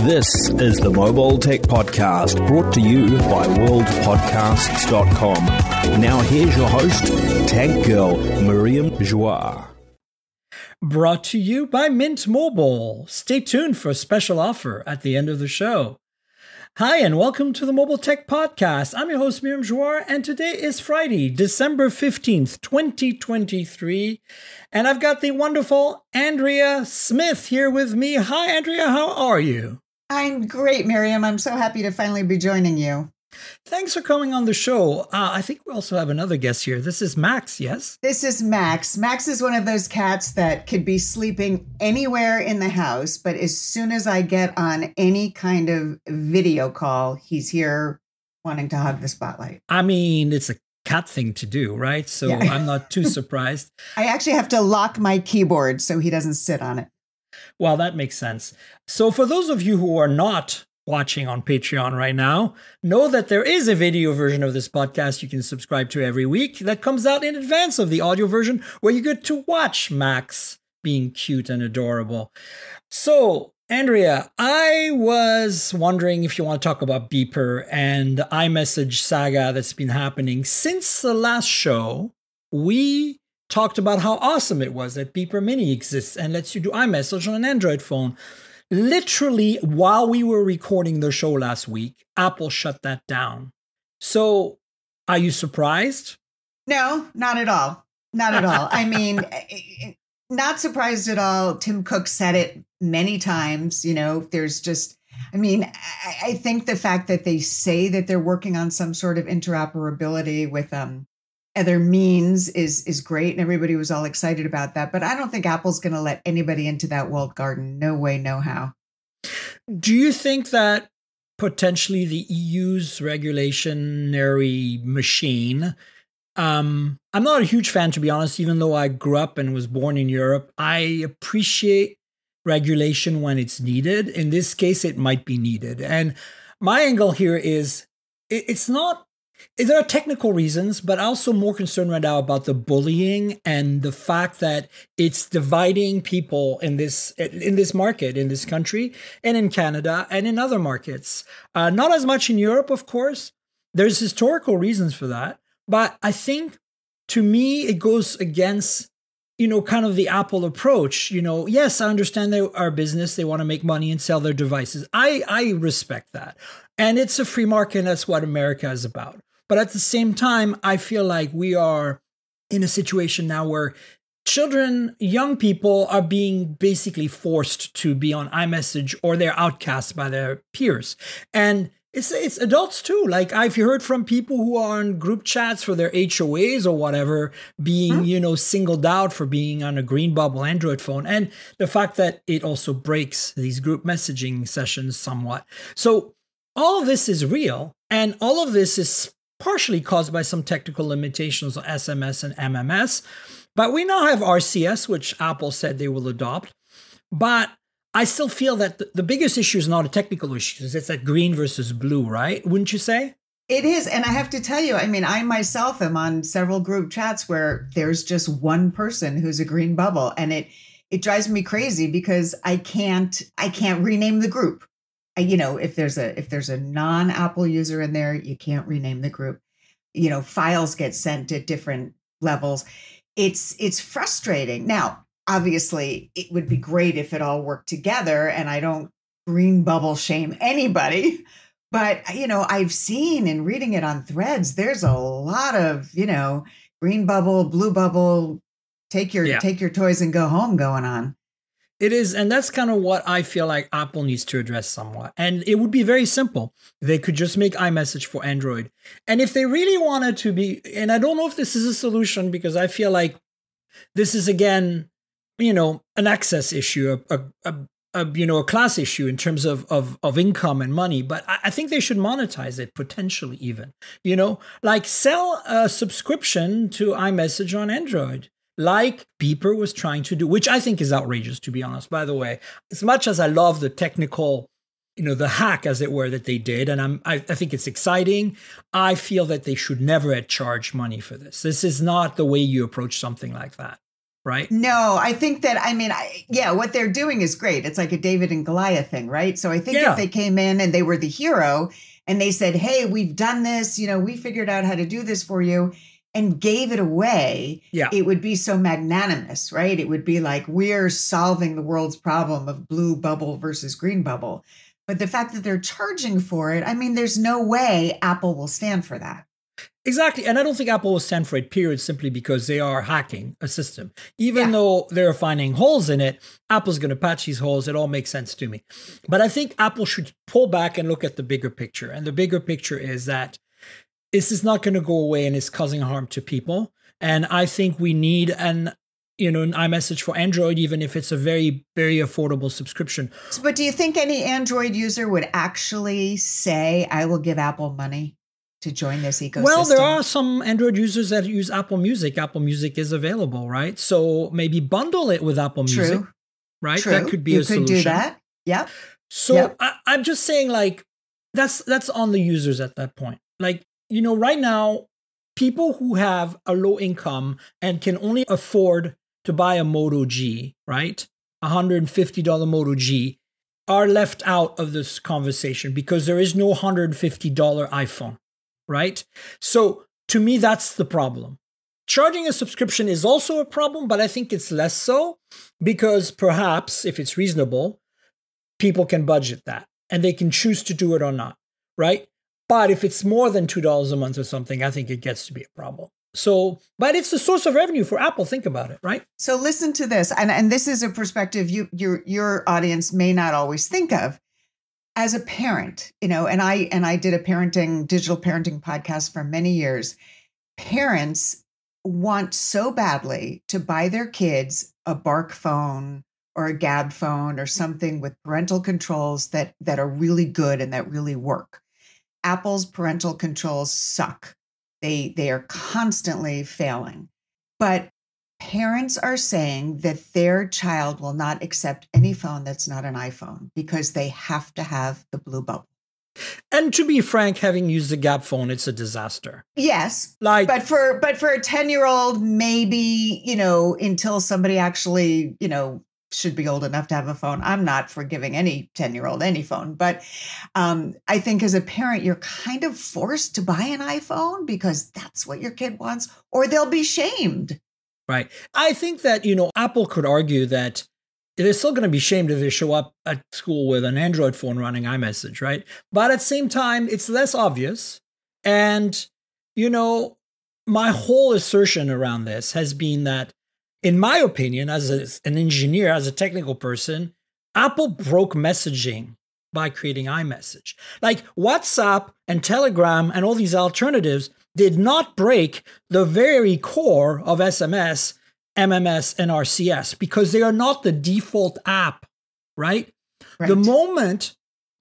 This is the Mobile Tech Podcast, brought to you by worldpodcasts.com. Now here's your host, Tank Girl, Miriam Joie. Brought to you by Mint Mobile. Stay tuned for a special offer at the end of the show. Hi, and welcome to the Mobile Tech Podcast. I'm your host, Miriam Joie, and today is Friday, December 15th, 2023. And I've got the wonderful Andrea Sm here with me. Hi, Andrea. How are you? I'm great, Miriam. I'm so happy to finally be joining you. Thanks for coming on the show. I think we also have another guest here. This is Max, yes? This is Max. Max is one of those cats that could be sleeping anywhere in the house, but as soon as I get on any kind of video call, he's here wanting to hug the spotlight. I mean, it's a cat thing to do, right? So yeah. I'm not too surprised. I actually have to lock my keyboard so he doesn't sit on it. Well, that makes sense. So for those of you who are not watching on Patreon right now, know that there is a video version of this podcast you can subscribe to every week that comes out in advance of the audio version, where you get to watch Max being cute and adorable. So, Andrea, I was wondering if you want to talk about Beeper and the iMessage saga that's been happening since the last show. We talked about how awesome it was that Beeper Mini exists and lets you do iMessage on an Android phone. Literally, while we were recording the show last week, Apple shut that down. So, are you surprised? No, not at all. Not at all. I mean, not surprised at all. Tim Cook said it many times. You know, there's just, I think the fact that they say that they're working on some sort of interoperability with other means is great, and everybody was all excited about that. But I don't think Apple's going to let anybody into that walled garden. No way, no how. Do you think that potentially the EU's regulationary machine, I'm not a huge fan, to be honest, even though I grew up and was born in Europe. I appreciate regulation when it's needed. In this case, it might be needed. And my angle here is it's not. There are technical reasons, but also more concerned right now about the bullying and the fact that it's dividing people in this market, in this country, and in Canada, and in other markets. Not as much in Europe, of course. There's historical reasons for that. But I think, to me, it goes against, kind of the Apple approach. Yes, I understand they are a business. They want to make money and sell their devices. I respect that. And it's a free market, and that's what America is about. But at the same time, I feel like we are in a situation now where children, young people are being basically forced to be on iMessage, or they're outcast by their peers. And it's adults too. Like, I've heard from people who are on group chats for their HOAs or whatever being, singled out for being on a green bubble Android phone. And the fact that it also breaks these group messaging sessions somewhat. So all of this is real. And all of this is partially caused by some technical limitations on SMS and MMS. But we now have RCS, which Apple said they will adopt. But I still feel that the biggest issue is not a technical issue. It's that green versus blue, right? Wouldn't you say? It is. And I have to tell you, I myself am on several group chats where there's just one person who's a green bubble. And it drives me crazy because I can't rename the group. If there's a non-Apple user in there, you can't rename the group. Files get sent at different levels. It's frustrating. Now, obviously, it would be great if it all worked together, and I don't green bubble shame anybody. But, I've seen in reading it on threads, there's a lot of, green bubble, blue bubble, take your toys and go home going on. It is, and that's kind of what I feel like Apple needs to address somewhat. And it would be very simple. They could just make iMessage for Android. And if they really wanted to be, and I don't know if this is a solution, because I feel like this is, again, an access issue, a class issue in terms of income and money. But I think they should monetize it, potentially even, like sell a subscription to iMessage on Android, like Beeper was trying to do, which I think is outrageous, to be honest. By the way, as much as I love the technical, the hack, as it were, that they did, and I think it's exciting, I feel that they should never have charged money for this. This is not the way you approach something like that. right? No, I think that, what they're doing is great. It's like a David and Goliath thing, right? So I think if they came in and they were the hero and they said, hey, we've done this, we figured out how to do this for you and gave it away, it would be so magnanimous, right? It would be like, we're solving the world's problem of blue bubble versus green bubble. But the fact that they're charging for it, there's no way Apple will stand for that. Exactly. And I don't think Apple will stand for it, period, simply because they are hacking a system. Even though they're finding holes in it, Apple's going to patch these holes. It all makes sense to me. But I think Apple should pull back and look at the bigger picture. And the bigger picture is that this is not going to go away and it's causing harm to people. And I think we need an iMessage for Android, even if it's a very, very affordable subscription. But do you think any Android user would actually say, I will give Apple money to join this ecosystem? Well, there are some Android users that use Apple Music. Apple Music is available, right? So maybe bundle it with Apple Music, right? True. That could be a solution. You could do that. Yep. So yep. I'm just saying, like, that's on the users at that point. Like, right now, people who have a low income and can only afford to buy a Moto G, right? $150 Moto G are left out of this conversation because there is no $150 iPhone. Right? So to me, that's the problem. Charging a subscription is also a problem, but I think it's less so because perhaps if it's reasonable, people can budget that and they can choose to do it or not. Right? But if it's more than $2 a month or something, I think it gets to be a problem. So, but it's the source of revenue for Apple. Think about it, right? So listen to this. And this is a perspective your audience may not always think of. As a parent, and I did a digital parenting podcast for many years. Parents want so badly to buy their kids a Bark phone or a Gab phone or something with parental controls that are really good and that really work. Apple's parental controls suck. They are constantly failing. But parents are saying that their child will not accept any phone that's not an iPhone because they have to have the blue bubble. And to be frank, having used the Gap phone, it's a disaster. Yes. But for a 10-year-old, maybe, until somebody actually, should be old enough to have a phone. I'm not for giving any 10-year-old any phone. But I think as a parent, you're kind of forced to buy an iPhone because that's what your kid wants, or they'll be shamed. Right. I think that, Apple could argue that they're still going to be shamed if they show up at school with an Android phone running iMessage, right? But at the same time, it's less obvious. And, my whole assertion around this has been that, in my opinion, as an engineer, as a technical person, Apple broke messaging by creating iMessage. Like WhatsApp and Telegram and all these alternatives did not break the very core of SMS, MMS, and RCS because they are not the default app, right? The moment,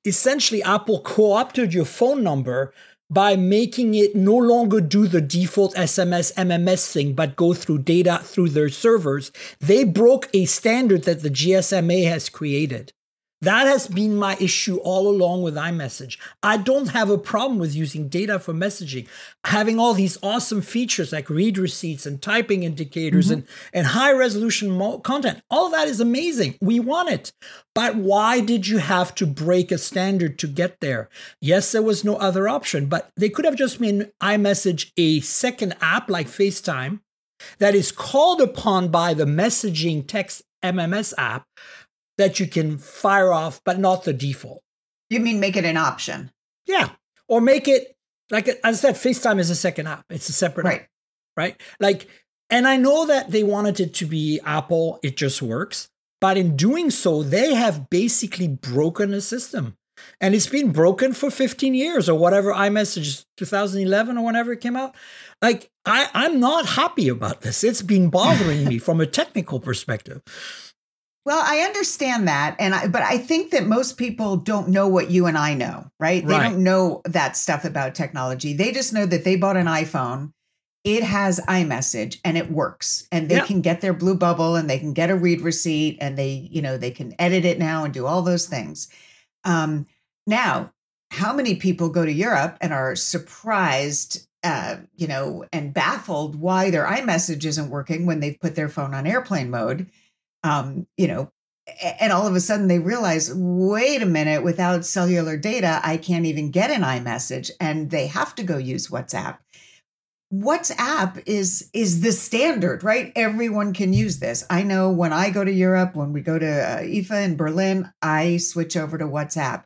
essentially, Apple co-opted your phone number by making it no longer do the default SMS, MMS thing, but go through data through their servers, they broke a standard that the GSMA has created. That has been my issue all along with iMessage. I don't have a problem with using data for messaging. Having all these awesome features like read receipts and typing indicators and high resolution content. All of that is amazing. We want it. But why did you have to break a standard to get there? Yes, there was no other option, but they could have just made iMessage a second app like FaceTime that is called upon by the messaging text MMS app that you can fire off, but not the default. You mean make it an option? Yeah. Or make it, like as I said, FaceTime is a second app. It's a separate app, right? Like, and I know that they wanted it to be Apple, it just works. But in doing so, they have basically broken a system. And it's been broken for 15 years or whatever, iMessage 2011 or whenever it came out. Like, I'm not happy about this. It's been bothering me from a technical perspective. Well, I understand that. But I think that most people don't know what you and I know, right? They don't know that stuff about technology. They just know that they bought an iPhone. It has iMessage and it works, and they can get their blue bubble and they can get a read receipt and they can edit it now and do all those things. Now, how many people go to Europe and are surprised and baffled why their iMessage isn't working when they've put their phone on airplane mode. And all of a sudden they realize, wait a minute, without cellular data, I can't even get an iMessage, and they have to go use WhatsApp. WhatsApp is the standard, right? Everyone can use this. I know when I go to Europe, when we go to IFA in Berlin, I switch over to WhatsApp.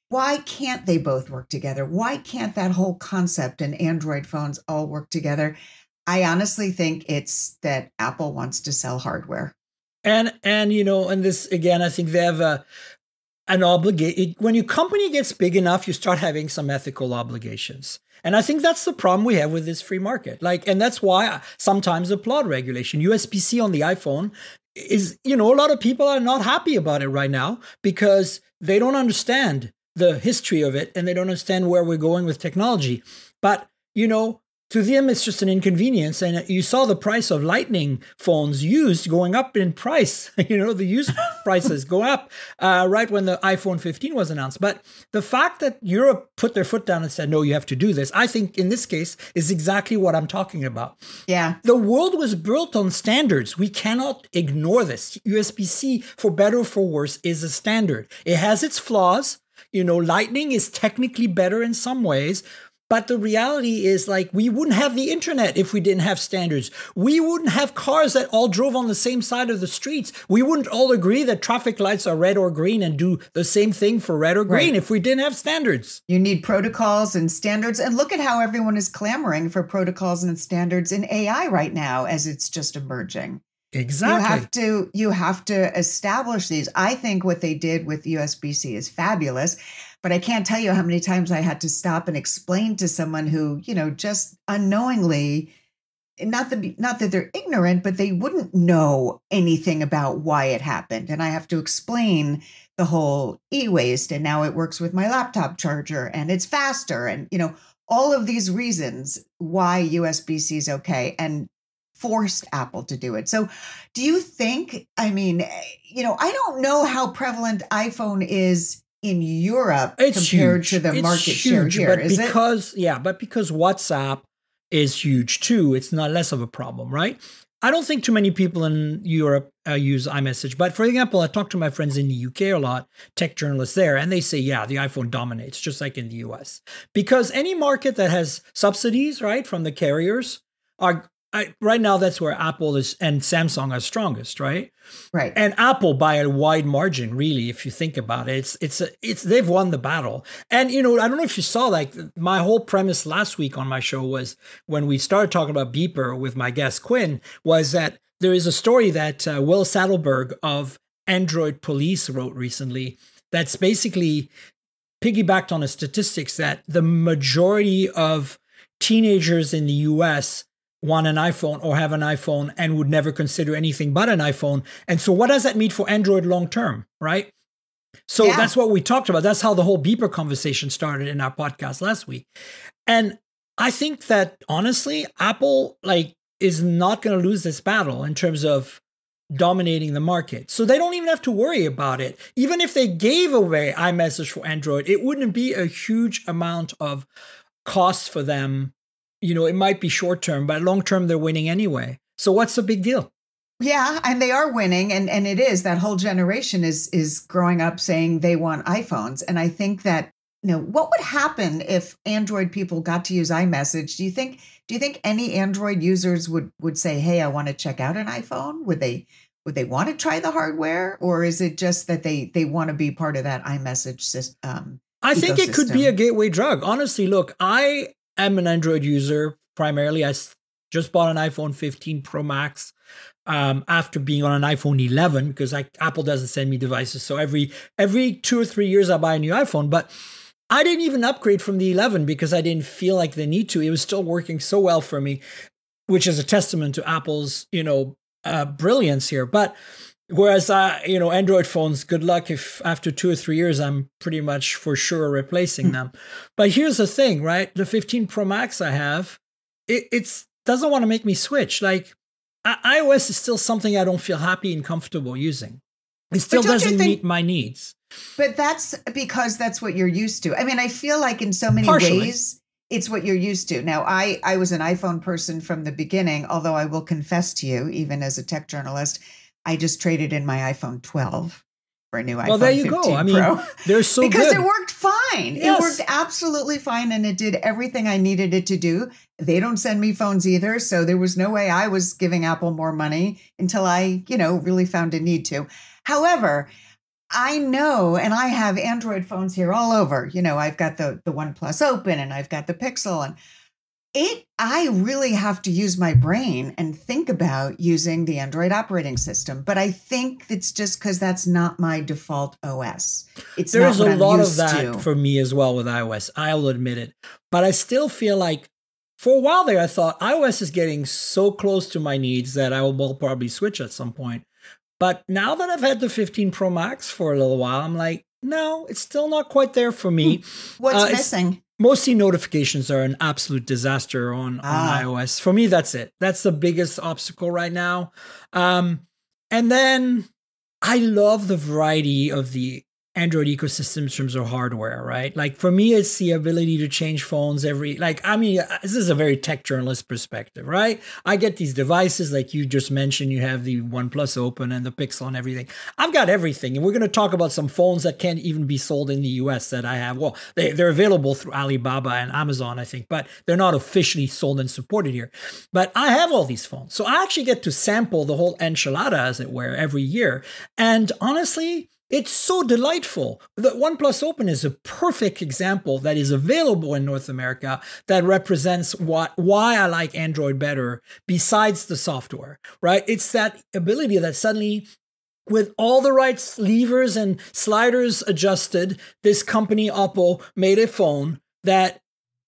Why can't they both work together? Why can't that whole concept and Android phones all work together? I honestly think it's that Apple wants to sell hardware. And this again, I think they have an obligation. When your company gets big enough, you start having some ethical obligations. And I think that's the problem we have with this free market. And that's why I sometimes applaud regulation. USB-C on the iPhone is, a lot of people are not happy about it right now because they don't understand the history of it and they don't understand where we're going with technology. But, to them, it's just an inconvenience. And you saw the price of Lightning phones used going up in price. The used prices go up right when the iPhone 15 was announced. But the fact that Europe put their foot down and said, no, you have to do this, I think in this case is exactly what I'm talking about. Yeah. The world was built on standards. We cannot ignore this. USB-C, for better or for worse, is a standard. It has its flaws. Lightning is technically better in some ways. But the reality is, we wouldn't have the internet if we didn't have standards. We wouldn't have cars that all drove on the same side of the streets. We wouldn't all agree that traffic lights are red or green and do the same thing for red or green if we didn't have standards. You need protocols and standards. And look at how everyone is clamoring for protocols and standards in AI right now as it's just emerging. Exactly. You have to establish these. I think what they did with USB-C is fabulous. But I can't tell you how many times I had to stop and explain to someone who, just unknowingly, not that they're ignorant, but they wouldn't know anything about why it happened. And I have to explain the whole e-waste. And now it works with my laptop charger and it's faster. And, all of these reasons why USB-C is okay, and forced Apple to do it. So do you think, I don't know how prevalent iPhone is in Europe compared to the market share here, is it? But because WhatsApp is huge too, it's not less of a problem, right? I don't think too many people in Europe use iMessage. But for example, I talk to my friends in the UK a lot, tech journalists there, and they say, yeah, the iPhone dominates, just like in the US. Because any market that has subsidies, right, from the carriers right now, that's where Apple is and Samsung are strongest, right? Right. And Apple by a wide margin, really, if you think about it, it's they've won the battle. And I don't know if you saw, my whole premise last week on my show was when we started talking about Beeper with my guest Quinn, was that there is a story that Will Saddleberg of Android Police wrote recently that's basically piggybacked on the statistics that the majority of teenagers in the US want an iPhone or have an iPhone and would never consider anything but an iPhone. And so what does that mean for Android long term, right? So that's what we talked about. That's how the whole Beeper conversation started in our podcast last week. And I think that honestly, Apple is not going to lose this battle in terms of dominating the market. So they don't even have to worry about it. Even if they gave away iMessage for Android, it wouldn't be a huge amount of cost for them. It might be short term, but long term, they're winning anyway. So what's the big deal? Yeah, and they are winning. And it is that whole generation is growing up saying they want iPhones. And I think that, what would happen if Android people got to use iMessage? Do you think any Android users would say, hey, I want to check out an iPhone? Would they want to try the hardware? Or is it just that they want to be part of that iMessage system? I think it could be a gateway drug. Honestly, look, I am an Android user primarily. I just bought an iPhone 15 Pro Max after being on an iPhone 11 because Apple doesn't send me devices. So every 2 or 3 years I buy a new iPhone. But I didn't even upgrade from the 11 because I didn't feel like the need to. It was still working so well for me, which is a testament to Apple's brilliance here. But whereas, Android phones, good luck if after 2 or 3 years, I'm pretty much for sure replacing them. But here's the thing, right? The 15 Pro Max I have, it doesn't want to make me switch. iOS is still something I don't feel happy and comfortable using. It still doesn't meet my needs. But that's because that's what you're used to. I mean, I feel like in so many ways, it's what you're used to. Now, I was an iPhone person from the beginning, although I will confess to you, even as a tech journalist, I just traded in my iPhone 12 for a new iPhone 15 Pro. Well, there you go. I mean, they're so because good. It worked fine. Yes. It worked absolutely fine, and it did everything I needed it to do. They don't send me phones either, so there was no way I was giving Apple more money until I, really found a need to. However, I know, and I have Android phones here all over. I've got the OnePlus Open, and I've got the Pixel, and I really have to use my brain and think about using the Android operating system. But I think it's just because that's not my default OS. There's a lot of that for me as well with iOS. I'll admit it. But I still feel like for a while there, I thought iOS is getting so close to my needs that I will probably switch at some point. But now that I've had the 15 Pro Max for a little while, I'm like, no, it's still not quite there for me. What's missing? Mostly notifications are an absolute disaster on iOS. For me, that's it. That's the biggest obstacle right now. And then I love the variety of the Android ecosystem in terms of hardware, right? Like for me, it's the ability to change phones this is a very tech journalist perspective, right? I get these devices like you just mentioned, you have the OnePlus Open and the Pixel and everything. I've got everything. And we're going to talk about some phones that can't even be sold in the US that I have. Well, they're available through Alibaba and Amazon, I think, but they're not officially sold and supported here. But I have all these phones. So I actually get to sample the whole enchilada, as it were, every year. And honestly, it's so delightful. The OnePlus Open is a perfect example that is available in North America that represents why I like Android better besides the software, right? It's that ability that suddenly, with all the right levers and sliders adjusted, this company, Oppo, made a phone that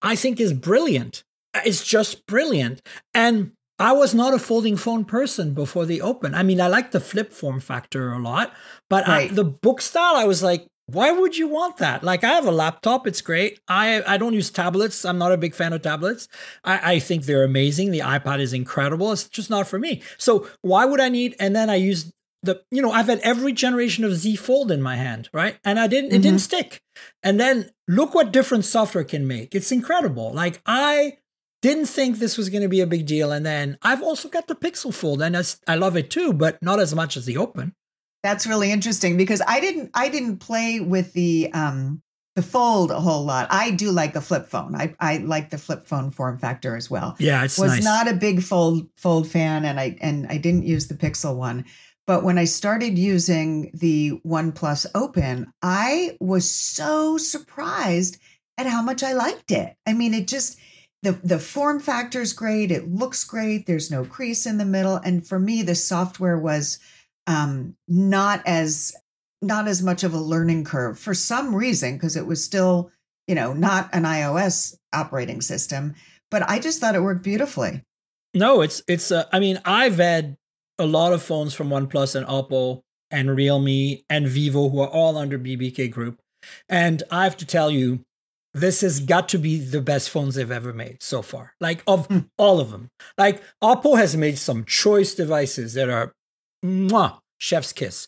I think is brilliant. It's just brilliant. And I was not a folding phone person before the Open. I mean, I like the flip form factor a lot, but the book style, I was like, why would you want that? Like, I have a laptop. It's great. I don't use tablets. I'm not a big fan of tablets. I think they're amazing. The iPad is incredible. It's just not for me. So why would I need? And then I used I've had every generation of Z Fold in my hand, right? And it didn't stick. And then look what different software can make. It's incredible. Like, I didn't think this was going to be a big deal. And then I've also got the Pixel Fold, and I love it too, but not as much as the Open. That's really interesting because I didn't play with the Fold a whole lot. I do like the flip phone. I like the flip phone form factor as well. Yeah, it's nice. Was not a big Fold fan, and I didn't use the Pixel one. But when I started using the OnePlus Open, I was so surprised at how much I liked it. I mean, it just the form factor is great. It looks great. There's no crease in the middle. And for me, the software was not as much of a learning curve for some reason, because it was still, not an iOS operating system. But I just thought it worked beautifully. No, I've had a lot of phones from OnePlus and Oppo and Realme and Vivo who are all under BBK Group. And I have to tell you, this has got to be the best phones they've ever made so far. Like, of all of them. Like, Oppo has made some choice devices that are chef's kiss.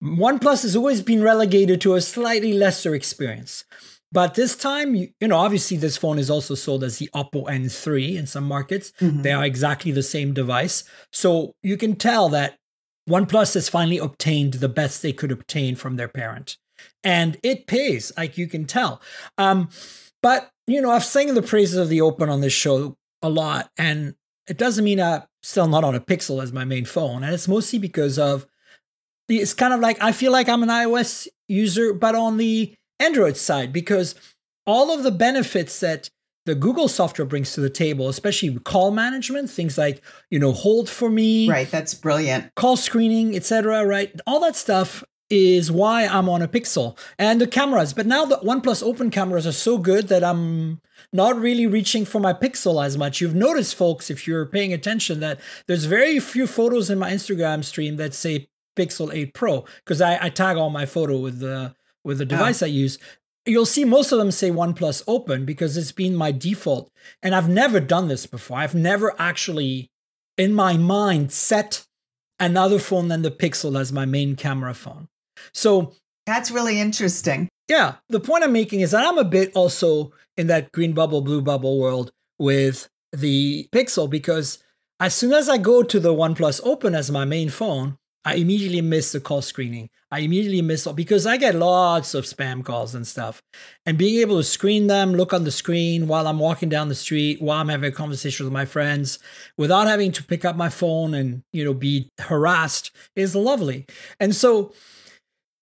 OnePlus has always been relegated to a slightly lesser experience. But this time, obviously this phone is also sold as the Oppo N3 in some markets. Mm-hmm. They are exactly the same device. So you can tell that OnePlus has finally obtained the best they could obtain from their parent. And it pays, like you can tell. But, I've sang the praises of the Open on this show a lot. And it doesn't mean I'm still not on a Pixel as my main phone. And it's mostly because it's kind of like, I feel like I'm an iOS user, but on the Android side, because all of the benefits that the Google software brings to the table, especially call management, things like, hold for me. Right, that's brilliant. Call screening, etc. Right, all that stuff is why I'm on a Pixel. And the cameras, but now the OnePlus Open cameras are so good that I'm not really reaching for my Pixel as much. You've noticed, folks, if you're paying attention, that there's very few photos in my Instagram stream that say Pixel 8 Pro, because I tag all my photo with the device I use. You'll see most of them say OnePlus Open because it's been my default. And I've never done this before. I've never actually, in my mind, set another phone than the Pixel as my main camera phone. So That's really interesting. Yeah. The point I'm making is that I'm a bit also in that green bubble, blue bubble world with the Pixel, because as soon as I go to the OnePlus Open as my main phone, I immediately miss the call screening. I immediately miss because I get lots of spam calls and stuff. And being able to screen them, look on the screen while I'm walking down the street, while I'm having a conversation with my friends, without having to pick up my phone and, be harassed is lovely. And so,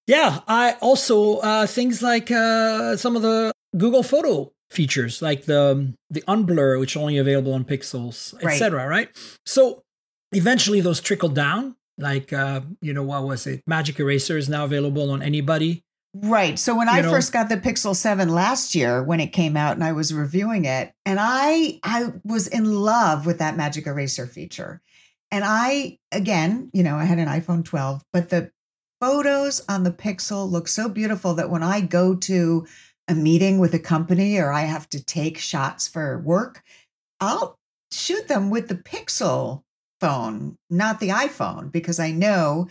yeah, I also things like some of the Google Photo features, like the unblur, which are only available on Pixels, etc. Right? So eventually those trickle down. Like, what was it? Magic Eraser is now available on anybody. Right. So when I first got the Pixel 7 last year, when it came out and I was reviewing it, and I was in love with that Magic Eraser feature. And I had an iPhone 12, but the photos on the Pixel look so beautiful that when I go to a meeting with a company or I have to take shots for work, I'll shoot them with the Pixel phone, not the iPhone, because I know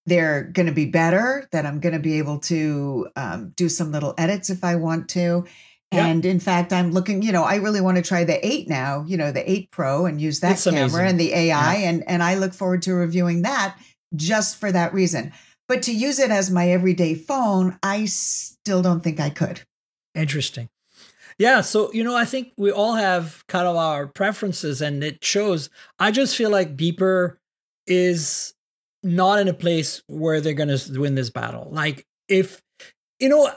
they're going to be better, that I'm going to be able to do some little edits if I want to. Yeah. And in fact, I'm looking, I really want to try the 8 now, the 8 Pro, and use that camera amazing. And the AI. Yeah. And I look forward to reviewing that just for that reason. But to use it as my everyday phone, I still don't think I could. Interesting. Yeah. So, I think we all have kind of our preferences, and it shows. I just feel like Beeper is not in a place where they're going to win this battle. Like, if, a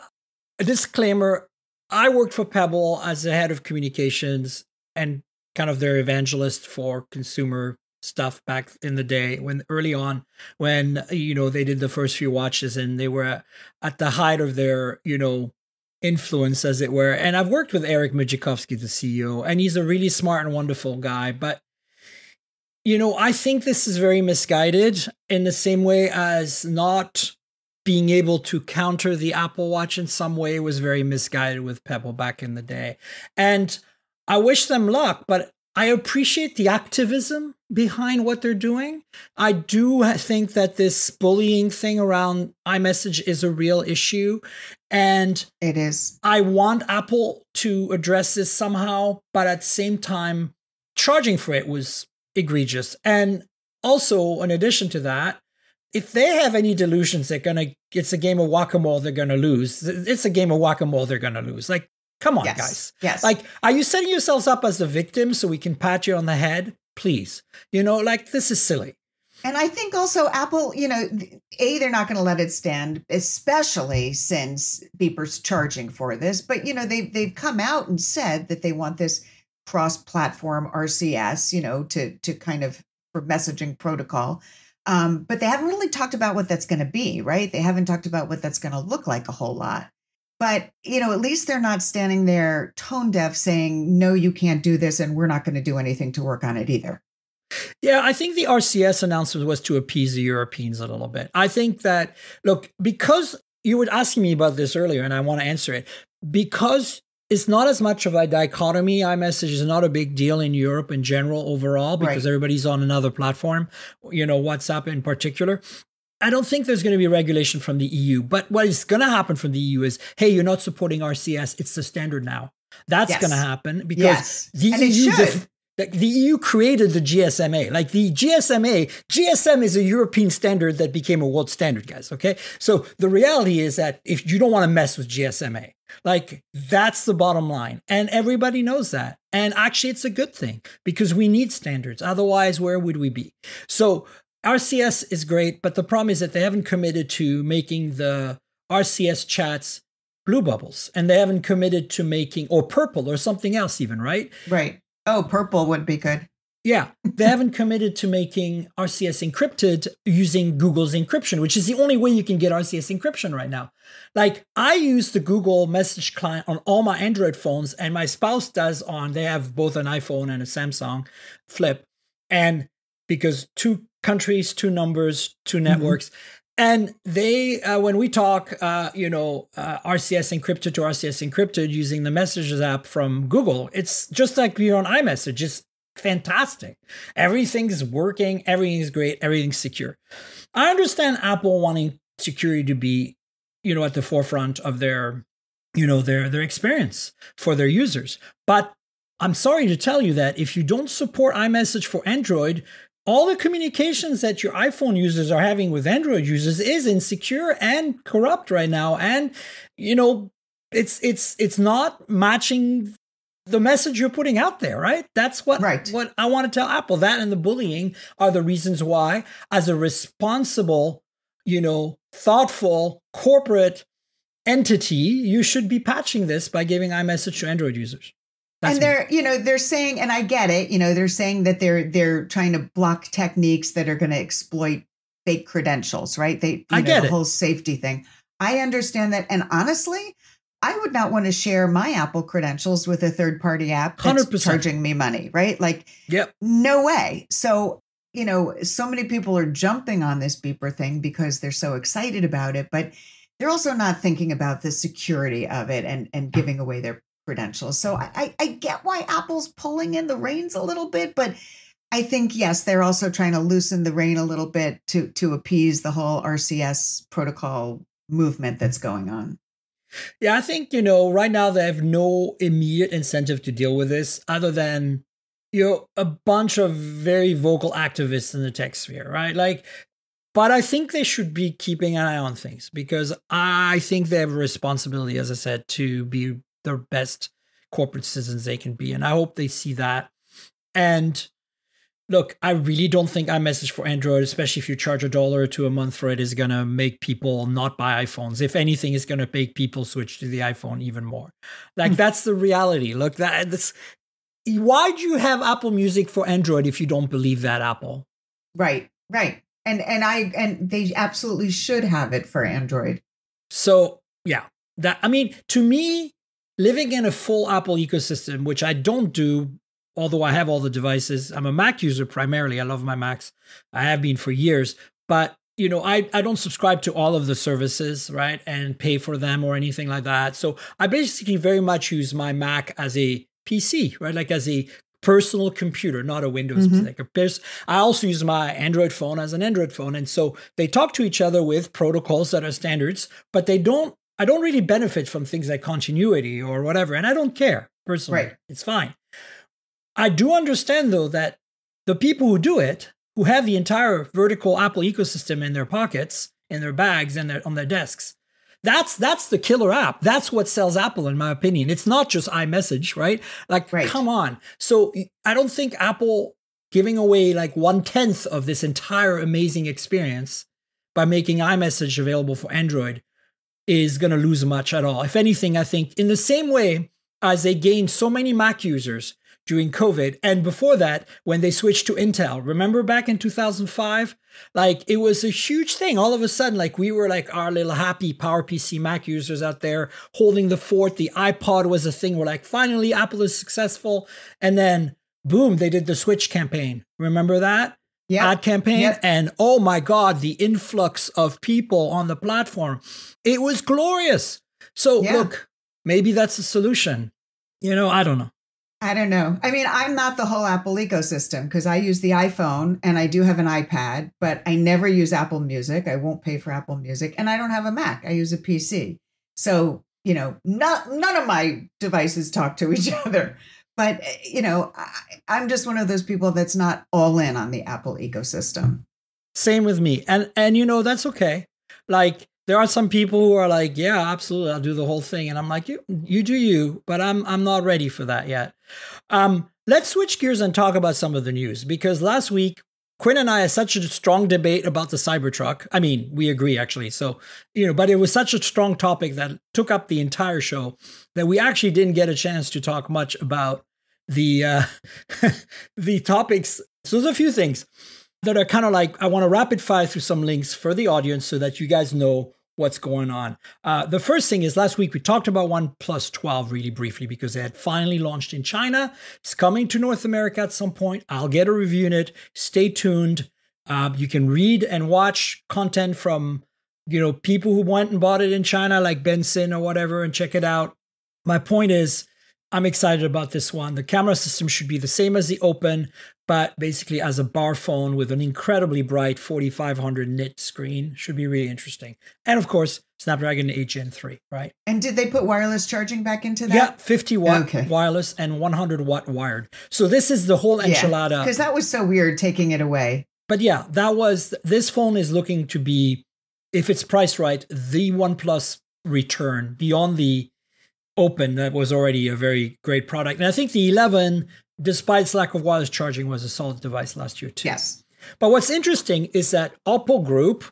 disclaimer, I worked for Pebble as the head of communications and kind of their evangelist for consumer stuff back in the day, when they did the first few watches and they were at the height of their, influence, as it were. And I've worked with Eric Mijikovsky, the CEO, and he's a really smart and wonderful guy. But, I think this is very misguided, in the same way as not being able to counter the Apple Watch in some way was very misguided with Pebble back in the day. And I wish them luck, but I appreciate the activism behind what they're doing. I do think that this bullying thing around iMessage is a real issue. And it is. I want Apple to address this somehow, but at the same time, charging for it was egregious. And also, in addition to that, if they have any delusions it's a game of whack-a-mole they're going to lose, it's a game of whack-a-mole they're going to lose. Like, come on, guys. Yes. Like, are you setting yourselves up as the victim so we can pat you on the head? Please. This is silly. And I think also Apple, they're not going to let it stand, especially since Beeper's charging for this. But, they've come out and said that they want this cross-platform RCS, to kind of for messaging protocol. But they haven't really talked about what that's going to be, right? They haven't talked about what that's going to look like a whole lot. But, at least they're not standing there tone deaf saying, no, you can't do this, and we're not going to do anything to work on it either. Yeah, I think the RCS announcement was to appease the Europeans a little bit. I think that, look, because you were asking me about this earlier, and I want to answer it, because it's not as much of a dichotomy. iMessage is not a big deal in Europe in general overall, because everybody's on another platform, WhatsApp in particular. I don't think there's going to be regulation from the EU, but what is going to happen from the EU is, hey, you're not supporting RCS. It's the standard now. That's going to happen because the EU created the GSMA. Like the GSM is a European standard that became a world standard, guys. Okay. So the reality is that if you don't want to mess with GSMA, like that's the bottom line. And everybody knows that. And actually it's a good thing because we need standards. Otherwise, where would we be? So RCS is great, but the problem is that they haven't committed to making the RCS chats blue bubbles, and they haven't committed to making, or purple or something else even, right? Right. Oh, purple would be good. Yeah. They haven't committed to making RCS encrypted using Google's encryption, which is the only way you can get RCS encryption right now. Like I use the Google message client on all my Android phones, and my spouse does they have both an iPhone and a Samsung Flip. And because 2 countries, 2 numbers, 2 networks. And they, when we talk, RCS encrypted to RCS encrypted using the Messages app from Google, it's just like you're on iMessage. It's fantastic. Everything's working. Everything's great. Everything's secure. I understand Apple wanting security to be at the forefront of their experience for their users. But I'm sorry to tell you that if you don't support iMessage for Android, all the communications that your iPhone users are having with Android users is insecure and corrupt right now. And, it's not matching the message you're putting out there, right? That's what I want to tell Apple. That and the bullying are the reasons why, as a responsible, thoughtful corporate entity, you should be patching this by giving iMessage to Android users. That's they're saying, and I get it, they're saying that they're trying to block techniques that are going to exploit fake credentials, right? I get the whole safety thing. I understand that. And honestly, I would not want to share my Apple credentials with a third-party app that's 100%. Charging me money, right? No way. So, so many people are jumping on this beeper thing because they're so excited about it, but they're also not thinking about the security of it and giving away their credentials. So I get why Apple's pulling in the reins a little bit, but I think, yes, they're also trying to loosen the rein a little bit to appease the whole RCS protocol movement that's going on. Yeah, I think, right now they have no immediate incentive to deal with this other than, a bunch of very vocal activists in the tech sphere, right? But I think they should be keeping an eye on things because I think they have a responsibility, as I said, to be the best corporate citizens they can be. And I hope they see that. And look, I really don't think iMessage for Android, especially if you charge $1 or $2 a month for it, is going to make people not buy iPhones. If anything, it's going to make people switch to the iPhone even more. That's the reality. Look, why do you have Apple Music for Android if you don't believe that, Apple? Right. And they absolutely should have it for Android. So, yeah. To me, living in a full Apple ecosystem, which I don't do, although I have all the devices. I'm a Mac user primarily. I love my Macs. I have been for years. But, I don't subscribe to all of the services, right, and pay for them or anything like that. So I basically very much use my Mac as a PC, right, as a personal computer, not a Windows. I also use my Android phone as an Android phone. And so they talk to each other with protocols that are standards, but I don't really benefit from things like continuity or whatever. And I don't care personally. Right. It's fine. I do understand, though, that the people who do it, who have the entire vertical Apple ecosystem in their pockets, in their bags, and on their desks, that's the killer app. That's what sells Apple, in my opinion. It's not just iMessage, right? Come on. So I don't think Apple giving away 1/10 of this entire amazing experience by making iMessage available for Android is going to lose much at all. If anything, I think in the same way as they gained so many Mac users during COVID, and before that, when they switched to Intel, remember back in 2005? It was a huge thing. All of a sudden, we were our little happy PowerPC Mac users out there holding the fort. The iPod was a thing. We're finally, Apple is successful. And then, boom, they did the Switch campaign. Remember that? Yeah. Ad campaign. Yep. And oh my God, the influx of people on the platform. It was glorious. So look, maybe that's the solution. I don't know. I don't know. I mean, I'm not the whole Apple ecosystem because I use the iPhone and I do have an iPad, but I never use Apple Music. I won't pay for Apple Music. And I don't have a Mac. I use a PC. So, none of my devices talk to each other. But, I'm just one of those people that's not all in on the Apple ecosystem. Same with me. And that's okay. There are some people who are yeah, absolutely, I'll do the whole thing. And I'm you do you, but I'm not ready for that yet. Let's switch gears and talk about some of the news, because last week, Quinn and I had such a strong debate about the Cybertruck. I mean, we agree, actually. So, but it was such a strong topic that took up the entire show that we actually didn't get a chance to talk much about the the topics. So there's a few things that are kind of I want to rapid fire through some links for the audience so that you guys know what's going on. The first thing is, last week we talked about OnePlus 12 really briefly because they had finally launched in China. It's coming to North America at some point. I'll get a review in it. Stay tuned. You can read and watch content from, people who went and bought it in China, like Benson or whatever, and check it out. My point is, I'm excited about this one. The camera system should be the same as the Open, but basically as a bar phone with an incredibly bright 4500 nit screen. Should be really interesting. And of course, Snapdragon 8 Gen 3, right? And did they put wireless charging back into that? Yeah, 50 watt wireless and 100 watt wired. So this is the whole enchilada. Because that was so weird taking it away. But yeah, this phone is looking to be, if it's priced right, the OnePlus return beyond the Open. That was already a very great product. And I think the 11, despite its lack of wireless charging, was a solid device last year too. Yes. But what's interesting is that Oppo Group,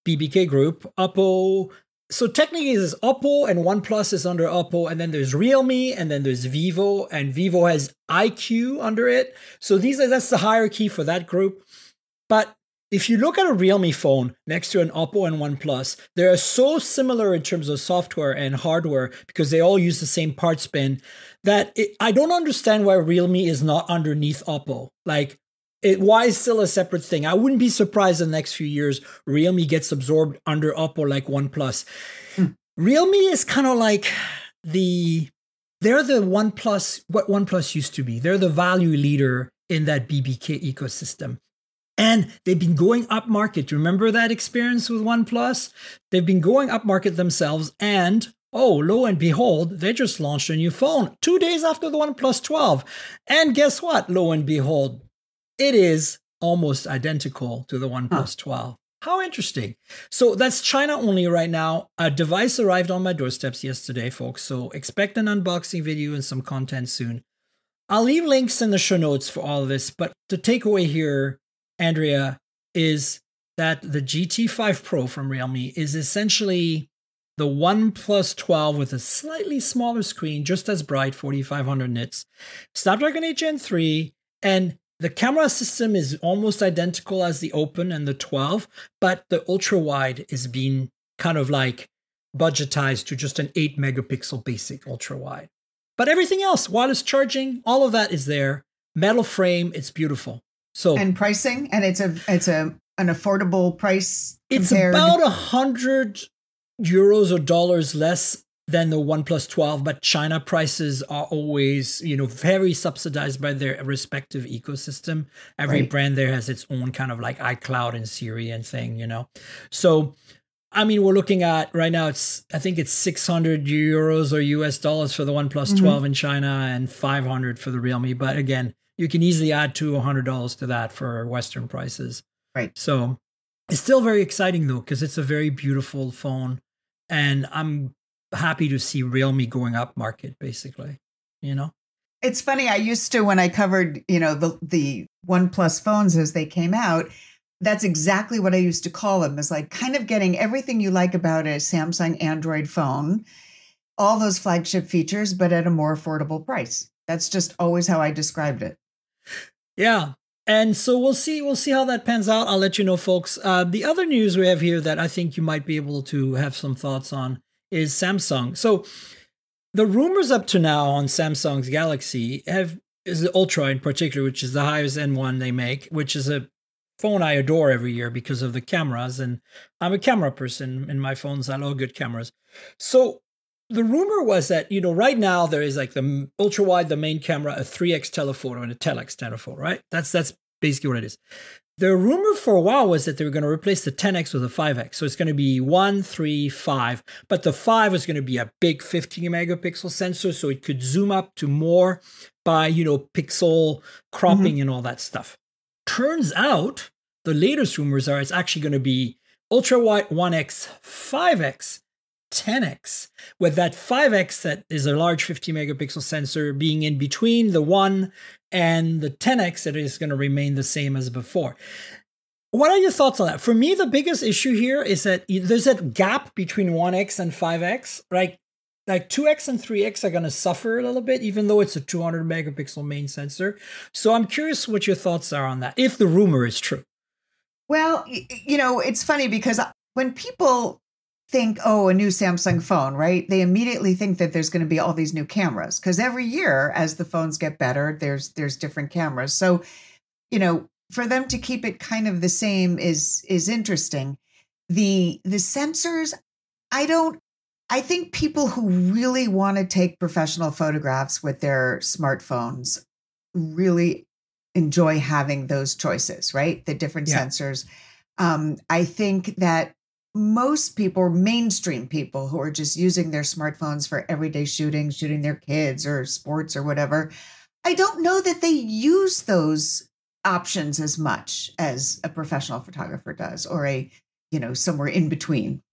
BBK Group, Oppo, so technically there's Oppo and OnePlus is under Oppo, and then there's Realme, and then there's Vivo, and Vivo has IQ under it. So that's the hierarchy for that group. But if you look at a Realme phone next to an Oppo and OnePlus, they are so similar in terms of software and hardware because they all use the same parts bin that I don't understand why Realme is not underneath Oppo. Like, why is still a separate thing? I wouldn't be surprised in the next few years Realme gets absorbed under Oppo like OnePlus. Realme is kind of like they're the OnePlus, what OnePlus used to be. They're the value leader in that BBK ecosystem. And they've been going up market. Remember that experience with OnePlus? They've been going up market themselves. And, oh, lo and behold, they just launched a new phone 2 days after the OnePlus 12. And guess what? Lo and behold, it is almost identical to the OnePlus 12. How interesting. So that's China only right now. A device arrived on my doorsteps yesterday, folks. So expect an unboxing video and some content soon. I'll leave links in the show notes for all of this. But the takeaway here, Andrea, is that the GT5 Pro from Realme is essentially the OnePlus 12 with a slightly smaller screen, just as bright, 4500 nits, Snapdragon 8 Gen 3, and the camera system is almost identical as the Open and the 12, but the ultra-wide is being kind of like budgetized to just an 8 megapixel basic ultra-wide. But everything else, wireless charging, all of that is there. Metal frame, it's beautiful. So, and pricing, and it's an affordable price. It's about 100 euros or dollars less than the OnePlus 12, but China prices are always, very subsidized by their respective ecosystem. Every brand there has its own kind of like iCloud and Siri and thing, So, I mean, we're looking at right now, I think it's 600 euros or US dollars for the OnePlus 12 in China and 500 for the Realme. But again, you can easily add $200 to that for Western prices. Right. So it's still very exciting, though, because it's a very beautiful phone. And I'm happy to see Realme going up market, basically, It's funny. I used to, when I covered, the OnePlus phones as they came out, that's exactly what I used to call them. Is like kind of getting everything you like about a Samsung Android phone, all those flagship features, but at a more affordable price. That's just always how I described it. Yeah. And so we'll see how that pans out. I'll let you know, folks. The other news we have here that I think you might be able to have some thoughts on is Samsung. So the rumors up to now on Samsung's Galaxy is the Ultra in particular, which is the highest end one they make, which is a phone I adore every year because of the cameras. And I'm a camera person in my phones. I love good cameras. So the rumor was that, right now there is like the ultra wide, the main camera, a 3x telephoto and a 10x telephoto, right? That's basically what it is. The rumor for a while was that they were going to replace the 10x with a 5x. So it's going to be 1, 3, 5, but the 5 is going to be a big 15 megapixel sensor. So it could zoom up to more by, pixel cropping and all that stuff. Turns out the latest rumors are it's actually going to be ultra wide 1x, 5x, 10x, with that 5x that is a large 50 megapixel sensor being in between the 1 and the 10x that is going to remain the same as before. What are your thoughts on that? For me, the biggest issue here is that there's that gap between 1x and 5x, right? Like 2x and 3x are going to suffer a little bit, even though it's a 200 megapixel main sensor. So I'm curious what your thoughts are on that, if the rumor is true. Well, it's funny because when people think, oh, a new Samsung phone, right? They immediately think that there's going to be all these new cameras because every year as the phones get better, there's different cameras. So, for them to keep it kind of the same is interesting. The sensors, I I think people who really want to take professional photographs with their smartphones really enjoy having those choices, right? The different sensors. I think that most people, mainstream people who are just using their smartphones for everyday shooting their kids or sports or whatever, I don't know that they use those options as much as a professional photographer does, or a, somewhere in between.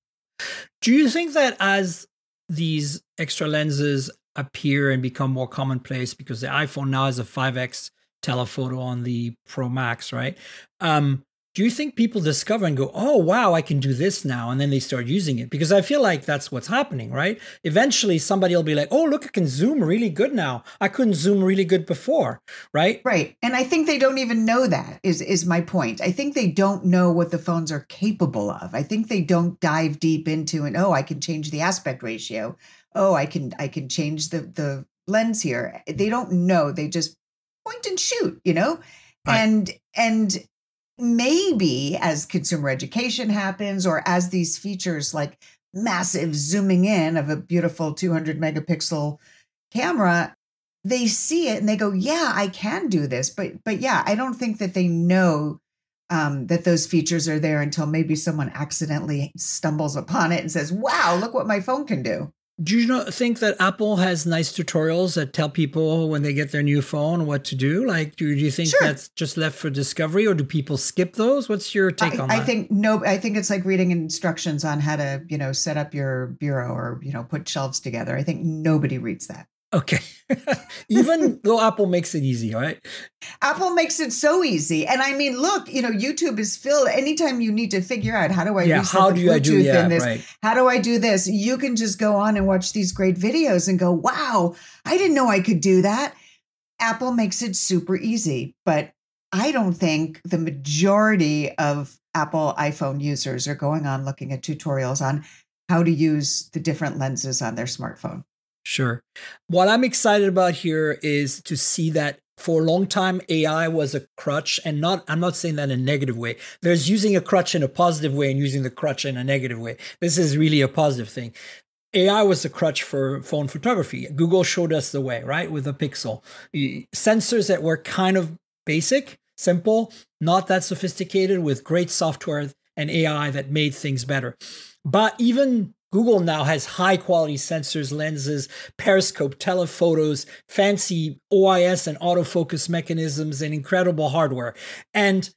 Do you think that as these extra lenses appear and become more commonplace, because the iPhone now has a 5x telephoto on the Pro Max, right? Do you think people discover and go, oh, wow, I can do this now, and then they start using it? Because I feel like that's what's happening, right? Eventually, somebody will be like, oh, look, I can zoom really good now. I couldn't zoom really good before, right? Right. And I think they don't even know that is my point. I think they don't know what the phones are capable of. I think they don't dive deep into, and, oh, I can change the aspect ratio. Oh, I can change the lens here. They don't know. They just point and shoot, Right. And maybe as consumer education happens, or as these features like massive zooming in of a beautiful 200 megapixel camera, they see it and they go, yeah, I can do this. But yeah, I don't think that they know that those features are there until maybe someone accidentally stumbles upon it and says, wow, look what my phone can do. Do you not think that Apple has nice tutorials that tell people when they get their new phone what to do? Like, do you think that's just left for discovery, or do people skip those? What's your take on that? I think it's like reading instructions on how to, set up your bureau or, put shelves together. I think nobody reads that. Okay. Even though Apple makes it easy, right? Apple makes it so easy. And I mean, look, YouTube is filled. Anytime you need to figure out how do I reset the Bluetooth in this? Right. How do I do this? You can just go on and watch these great videos and go, wow, I didn't know I could do that. Apple makes it super easy. But I don't think the majority of Apple iPhone users are going on looking at tutorials on how to use the different lenses on their smartphone. Sure. What I'm excited about here is to see that for a long time, AI was a crutch, and I'm not saying that in a negative way. There's using a crutch in a positive way and using the crutch in a negative way. This is really a positive thing. AI was a crutch for phone photography. Google showed us the way, right? With the Pixel. Sensors that were kind of basic, simple, not that sophisticated, with great software and AI that made things better. But even Google now has high quality sensors, lenses, periscope, telephotos, fancy OIS and autofocus mechanisms, and incredible hardware. And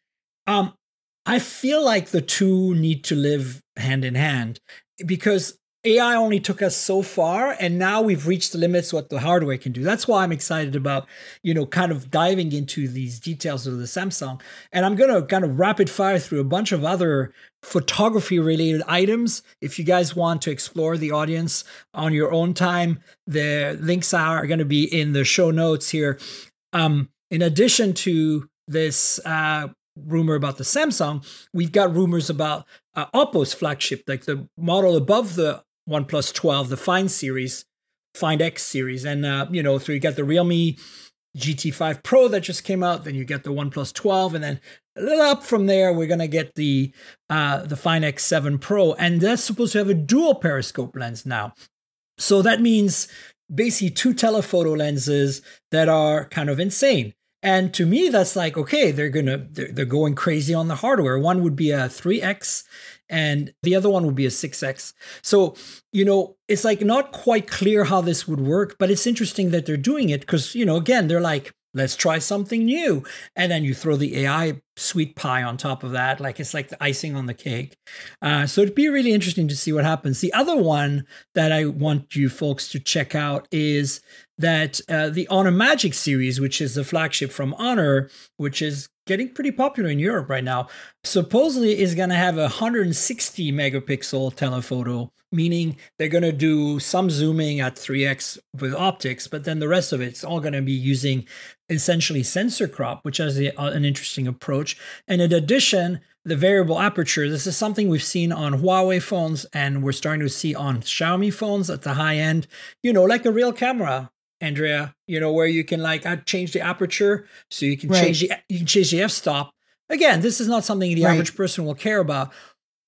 I feel like the two need to live hand in hand, because AI only took us so far, and now we've reached the limits what the hardware can do. That's why I'm excited about, kind of diving into these details of the Samsung. And I'm going to kind of rapid fire through a bunch of other photography related items. If you guys want to explore the audience on your own time, the links are going to be in the show notes here. In addition to this, rumor about the Samsung, we've got rumors about Oppo's flagship, like the model above the OnePlus 12, the Find X series. And, so you got the Realme GT5 Pro that just came out, then you get the OnePlus 12, and then a little up from there, we're going to get the Find X7 Pro. And that's supposed to have a dual periscope lens now. So that means basically two telephoto lenses that are kind of insane. And to me, that's like, okay, they're going crazy on the hardware. One would be a 3X and the other one would be a 6X. So, it's like not quite clear how this would work, but it's interesting that they're doing it because, again, they're like, let's try something new. And then you throw the AI sweet pie on top of that. Like it's like the icing on the cake. So it'd be really interesting to see what happens. The other one that I want you folks to check out is that the Honor Magic series, which is the flagship from Honor, which is getting pretty popular in Europe right now, supposedly is going to have a 160 megapixel telephoto, meaning they're going to do some zooming at 3x with optics, but then the rest of it's all going to be using essentially sensor crop, which is an interesting approach. And in addition, the variable aperture, this is something we've seen on Huawei phones and we're starting to see on Xiaomi phones at the high end, like a real camera. Andrea, where you can change the aperture, so you can change the f-stop. Again, this is not something the average person will care about.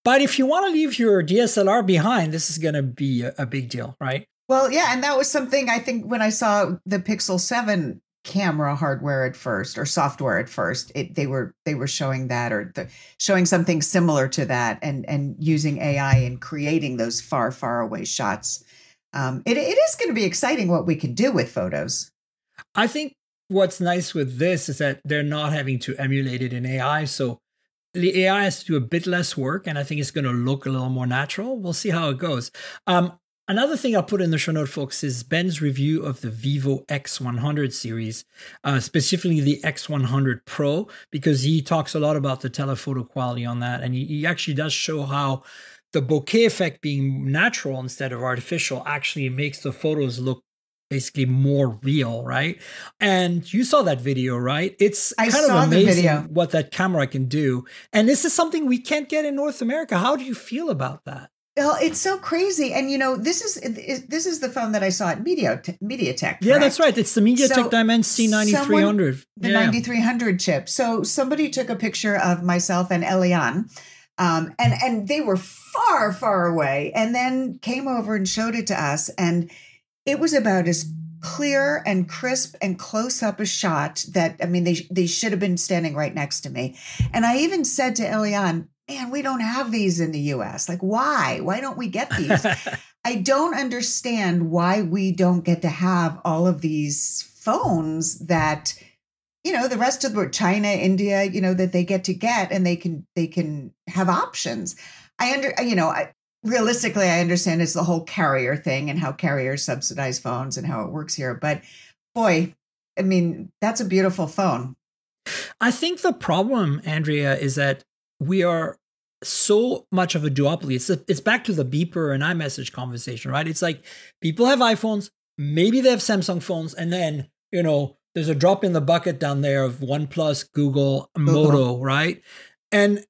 But if you want to leave your DSLR behind, this is going to be a big deal, right? Well, yeah. And that was something I think when I saw the Pixel 7 camera hardware at first, or software at first, they were showing that, or showing something similar to that, and using AI and creating those far, far away shots. It is going to be exciting what we can do with photos. I think what's nice with this is that they're not having to emulate it in AI. So the AI has to do a bit less work, and I think it's going to look a little more natural. We'll see how it goes. Another thing I'll put in the show note, folks, is Ben's review of the Vivo X100 series, specifically the X100 Pro, because he talks a lot about the telephoto quality on that. And he actually does show how the bokeh effect being natural instead of artificial actually makes the photos look basically more real, right? And you saw that video, right? It's kind of amazing what that camera can do. And this is something we can't get in North America. How do you feel about that? Well, it's so crazy. And, this is the phone that I saw at MediaTek. Correct? Yeah, that's right. It's the MediaTek Dimensity 9300. The 9300 chip. So somebody took a picture of myself and Eliane, and they were far, far away, and then came over and showed it to us. And it was about as clear and crisp and close up a shot that, I mean, they should have been standing right next to me. And I even said to Eliane, man, we don't have these in the US. Like, why? Why don't we get these? I don't understand why we don't get to have all of these phones that, the rest of the world, China, India, that they get to get, and they can have options. Realistically, I understand it's the whole carrier thing and how carriers subsidize phones and how it works here. But boy, I mean, that's a beautiful phone. I think the problem, Andrea, is that we are so much of a duopoly. It's back to the beeper and iMessage conversation, right? It's like people have iPhones, maybe they have Samsung phones, and then, there's a drop in the bucket down there of OnePlus, Google, Moto, right? And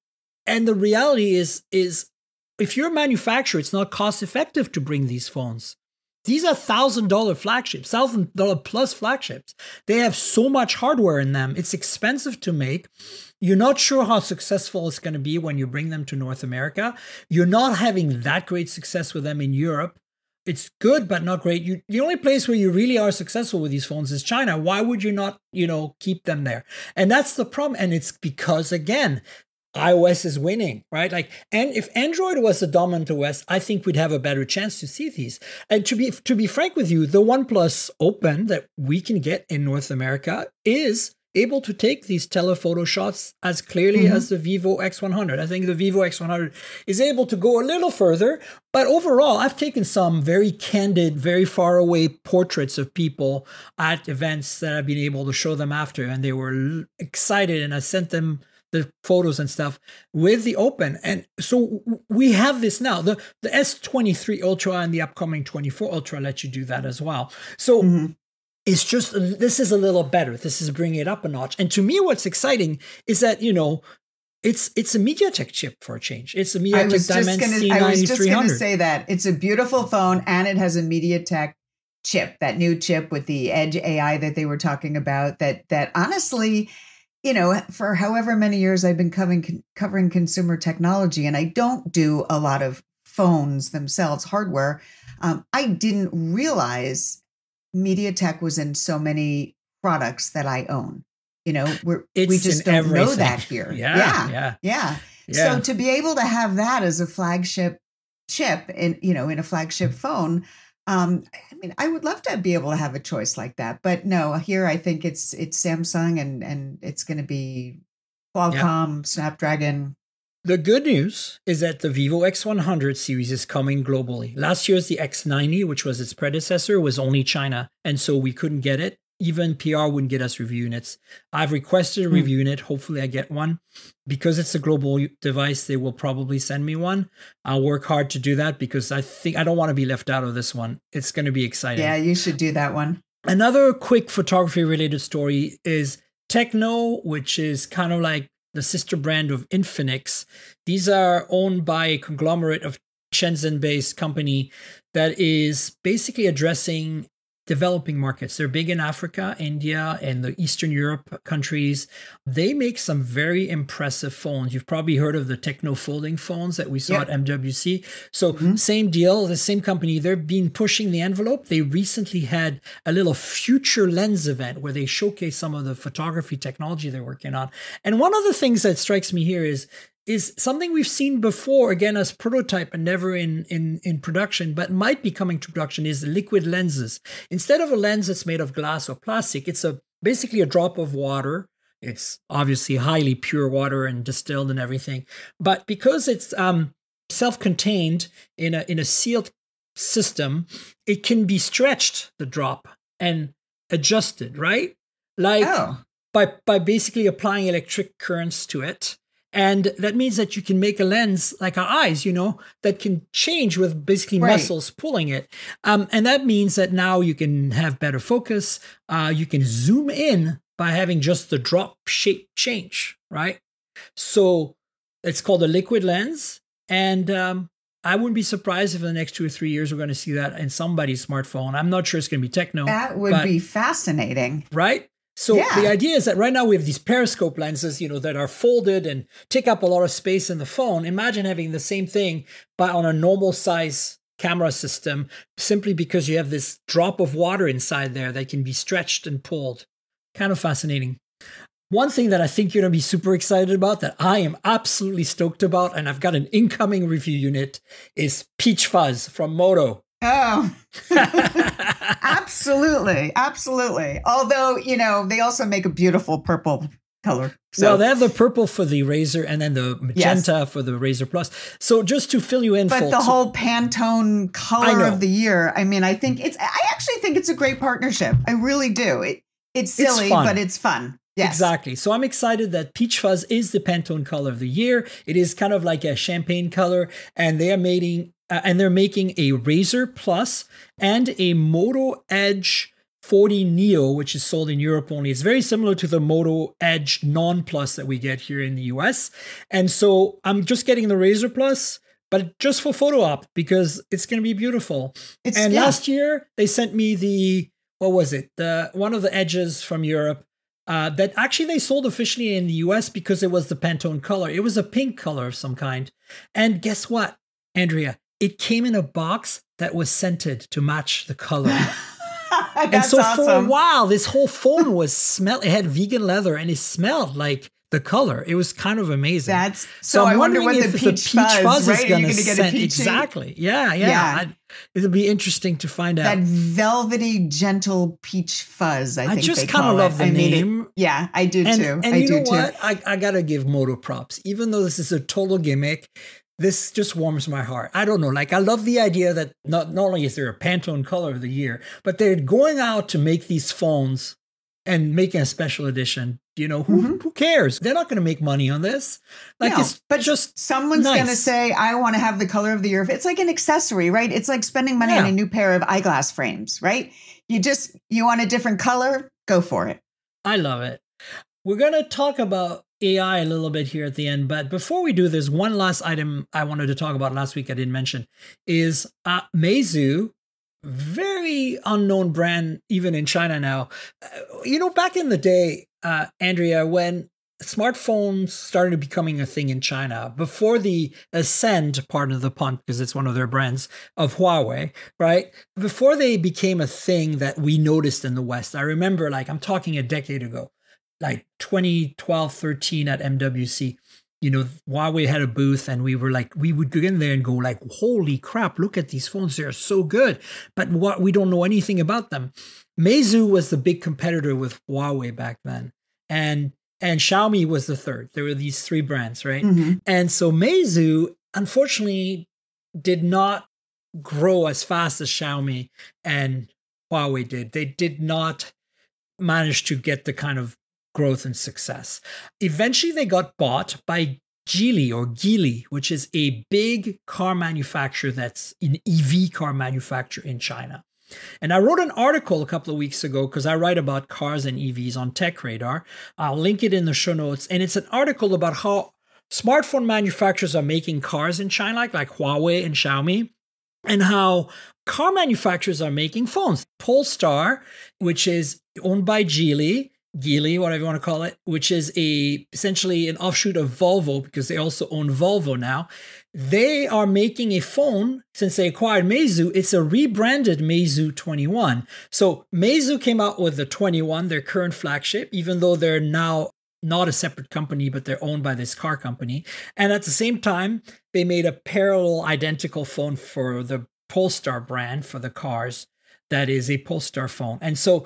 the reality is if you're a manufacturer, it's not cost effective to bring these phones. These are $1,000 flagships, $1,000 plus flagships. They have so much hardware in them. It's expensive to make. You're not sure how successful it's going to be when you bring them to North America. You're not having that great success with them in Europe. It's good, but not great. The only place where you really are successful with these phones is China. Why would you not, keep them there? And that's the problem. And it's because, again, iOS is winning, right? And if Android was the dominant OS, I think we'd have a better chance to see these. And to be frank with you, the OnePlus Open that we can get in North America is able to take these telephoto shots as clearly as the Vivo X100. I think the Vivo X100 is able to go a little further, but overall, I've taken some very candid, very far away portraits of people at events that I've been able to show them after, and they were excited, and I sent them the photos and stuff with the Open. And so we have this now. The S23 Ultra and the upcoming 24 Ultra let you do that as well. So it's just, this is a little better. This is bringing it up a notch. And to me, what's exciting is that, it's a MediaTek chip for a change. It's a MediaTek Dimensity 9300. I was just going to say that. It's a beautiful phone, and it has a MediaTek chip, that new chip with the Edge AI that they were talking about, that honestly, for however many years I've been covering consumer technology, and I don't do a lot of phones themselves, hardware, I didn't realize MediaTek was in so many products that I own. We just don't know that here. Yeah. So to be able to have that as a flagship chip in a flagship phone, I would love to be able to have a choice like that, but no, here I think it's Samsung and it's going to be Qualcomm, Snapdragon. The good news is that the Vivo X100 series is coming globally. Last year's the X90, which was its predecessor, was only China, and so we couldn't get it. Even PR wouldn't get us review units. I've requested a review unit. Hopefully I get one. Because it's a global device, they will probably send me one. I'll work hard to do that because I don't want to be left out of this one. It's going to be exciting. Yeah, you should do that one. Another quick photography related story is Techno, which is kind of like the sister brand of Infinix. These are owned by a conglomerate of Shenzhen-based company that is basically addressing developing markets. They're big in Africa, India, and the Eastern Europe countries. They make some very impressive phones. You've probably heard of the Techno folding phones that we saw at MWC. So same deal, the same company. They're been pushing the envelope. They recently had a little future lens event where they showcase some of the photography technology they're working on. And one of the things that strikes me here is something we've seen before, again, as prototype and never in production, but might be coming to production, is liquid lenses. Instead of a lens that's made of glass or plastic, it's basically a drop of water. It's obviously highly pure water and distilled and everything. But because it's self-contained in a sealed system, it can be stretched, the drop, and adjusted, right? Like by basically applying electric currents to it. And that means that you can make a lens like our eyes, that can change with basically muscles pulling it. And that means that now you can have better focus. You can zoom in by having just the drop shape change, right? So it's called a liquid lens. And I wouldn't be surprised if in the next 2 or 3 years, we're going to see that in somebody's smartphone. I'm not sure it's going to be Techno. That would be fascinating. Right? So the idea is that right now we have these periscope lenses, that are folded and take up a lot of space in the phone. Imagine having the same thing, but on a normal size camera system, simply because you have this drop of water inside there that can be stretched and pulled. Kind of fascinating. One thing that I think you're going to be super excited about, that I am absolutely stoked about, and I've got an incoming review unit, is Peach Fuzz from Moto. Oh, absolutely. Absolutely. Although, they also make a beautiful purple color. So. Well, they have the purple for the Razr and then the magenta for the Razr Plus. So just to fill you in, but folks, the whole Pantone color of the year, I actually think it's a great partnership. I really do. It's silly, but it's fun. Yes. Exactly. So I'm excited that Peach Fuzz is the Pantone color of the year. It is kind of like a champagne color, and they're making a Razr Plus and a Moto Edge 40 Neo, which is sold in Europe only. It's very similar to the Moto Edge Non-Plus that we get here in the US. And so I'm just getting the Razr Plus, but just for photo op, because it's going to be beautiful. Last year they sent me one of the Edges from Europe. That actually they sold officially in the US because it was the Pantone color. It was a pink color of some kind. And guess what, Andrea? It came in a box that was scented to match the color. And so awesome. For a while, this whole phone it had vegan leather and it smelled like the color. It was kind of amazing. So I wonder what the peach fuzz is going to get a peachy? Exactly. Yeah. It'll be interesting to find out. That velvety, gentle peach fuzz, I think just kind of love the name. I do too. And you know what? I got to give Moto props. Even though this is a total gimmick, this just warms my heart. I don't know. I love the idea that not only is there a Pantone color of the year, but they're going out to make these phones and making a special edition. Who cares? They're not going to make money on this. It's just someone's going to say, I want to have the color of the year. It's like an accessory, right? It's like spending money on a new pair of eyeglass frames, right? You want a different color? Go for it. I love it. We're going to talk about AI a little bit here at the end. But before we do this, one last item I wanted to talk about last week I didn't mention is Meizu. Very unknown brand, even in China now. Back in the day, Andrea, when smartphones started becoming a thing in China, before the Ascend part of the pun, because it's one of their brands of Huawei, right? Before they became a thing that we noticed in the West, I remember, I'm talking a decade ago, 2012, 13 at MWC. Huawei had a booth and we would go in there and go holy crap, look at these phones. They're so good. But we don't know anything about them. Meizu was the big competitor with Huawei back then. And Xiaomi was the third. There were these three brands, right? Mm-hmm. And so Meizu, unfortunately, did not grow as fast as Xiaomi and Huawei did. They did not manage to get the kind of growth and success. Eventually, they got bought by Geely, which is a big car manufacturer that's an EV car manufacturer in China. And I wrote an article a couple of weeks ago because I write about cars and EVs on Tech Radar. I'll link it in the show notes. And it's an article about how smartphone manufacturers are making cars in China, like Huawei and Xiaomi. and how car manufacturers are making phones. Polestar, which is owned by Geely, whatever you want to call it, which is essentially an offshoot of Volvo, because they also own Volvo now. They are making a phone, since they acquired Meizu, it's a rebranded Meizu 21. So Meizu came out with the 21, their current flagship, even though they're now not a separate company, but they're owned by this car company. And at the same time, they made a parallel identical phone for the Polestar brand for the cars that is a Polestar phone. And so,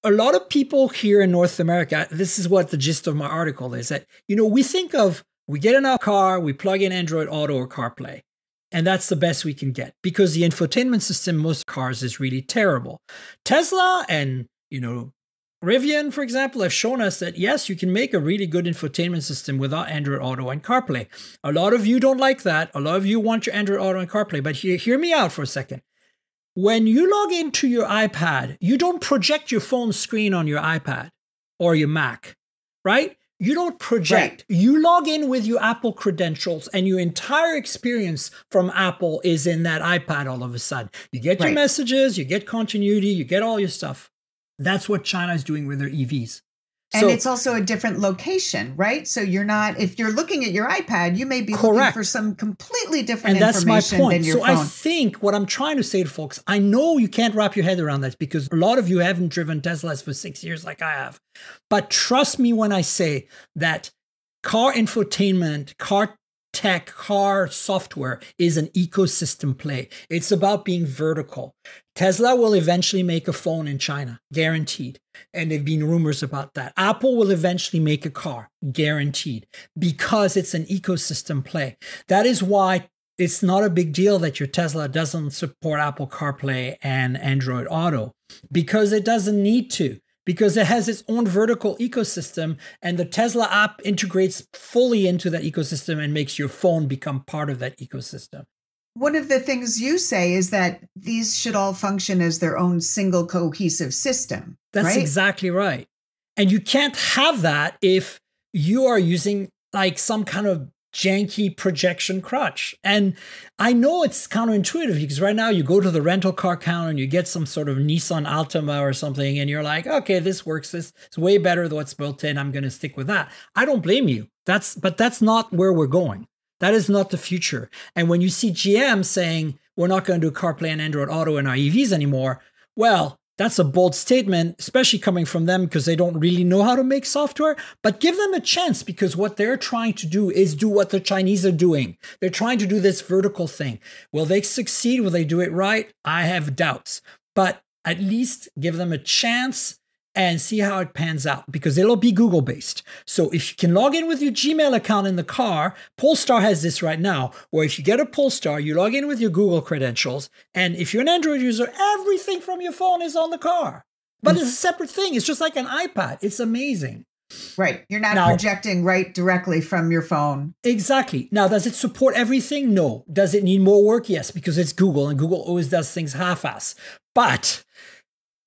a lot of people here in North America, this is what the gist of my article is, that, we get in our car, we plug in Android Auto or CarPlay, and that's the best we can get because the infotainment system in most cars is really terrible. Tesla and, Rivian, for example, have shown us that, yes, you can make a really good infotainment system without Android Auto and CarPlay. A lot of you don't like that. A lot of you want your Android Auto and CarPlay, but hear me out for a second. When you log into your iPad, you don't project your phone screen on your iPad or your Mac, right? You don't project. Right. You log in with your Apple credentials and your entire experience from Apple is in that iPad all of a sudden. You get your messages, you get continuity, you get all your stuff. That's what China is doing with their EVs. And it's also a different location, right? So you're not, if you're looking at your iPad, you may be looking for some completely different information than your phone. So I think what I'm trying to say to folks, I know you can't wrap your head around that because a lot of you haven't driven Teslas for 6 years like I have. But trust me when I say that car infotainment, car tech, car software is an ecosystem play. It's about being vertical. Tesla will eventually make a phone in China, guaranteed. And there have been rumors about that. Apple will eventually make a car, guaranteed, because it's an ecosystem play. That is why it's not a big deal that your Tesla doesn't support Apple CarPlay and Android Auto, because it doesn't need to. Because it has its own vertical ecosystem and the Tesla app integrates fully into that ecosystem and makes your phone become part of that ecosystem. One of the things you say is that these should all function as their own single cohesive system. That's exactly right. And you can't have that if you are using like some kind of janky projection crutch. And I know it's counterintuitive because right now you go to the rental car counter and you get some sort of Nissan Altima or something and you're like, okay, this works. This is way better than what's built in. I'm going to stick with that. I don't blame you. But that's not where we're going. That is not the future. And when you see GM saying we're not going to do CarPlay and Android Auto in our EVs anymore, well, that's a bold statement, especially coming from them because they don't really know how to make software. But give them a chance because what they're trying to do is do what the Chinese are doing. They're trying to do this vertical thing. Will they succeed? Will they do it right? I have doubts. But at least give them a chance and see how it pans out because it'll be Google-based. So if you can log in with your Gmail account in the car, Polestar has this right now, where if you get a Polestar, you log in with your Google credentials, and if you're an Android user, everything from your phone is on the car. But it's a separate thing. It's just like an iPad. It's amazing. Right. You're not projecting right directly from your phone. Exactly. Now, does it support everything? No. Does it need more work? Yes, because it's Google, and Google always does things half-ass. But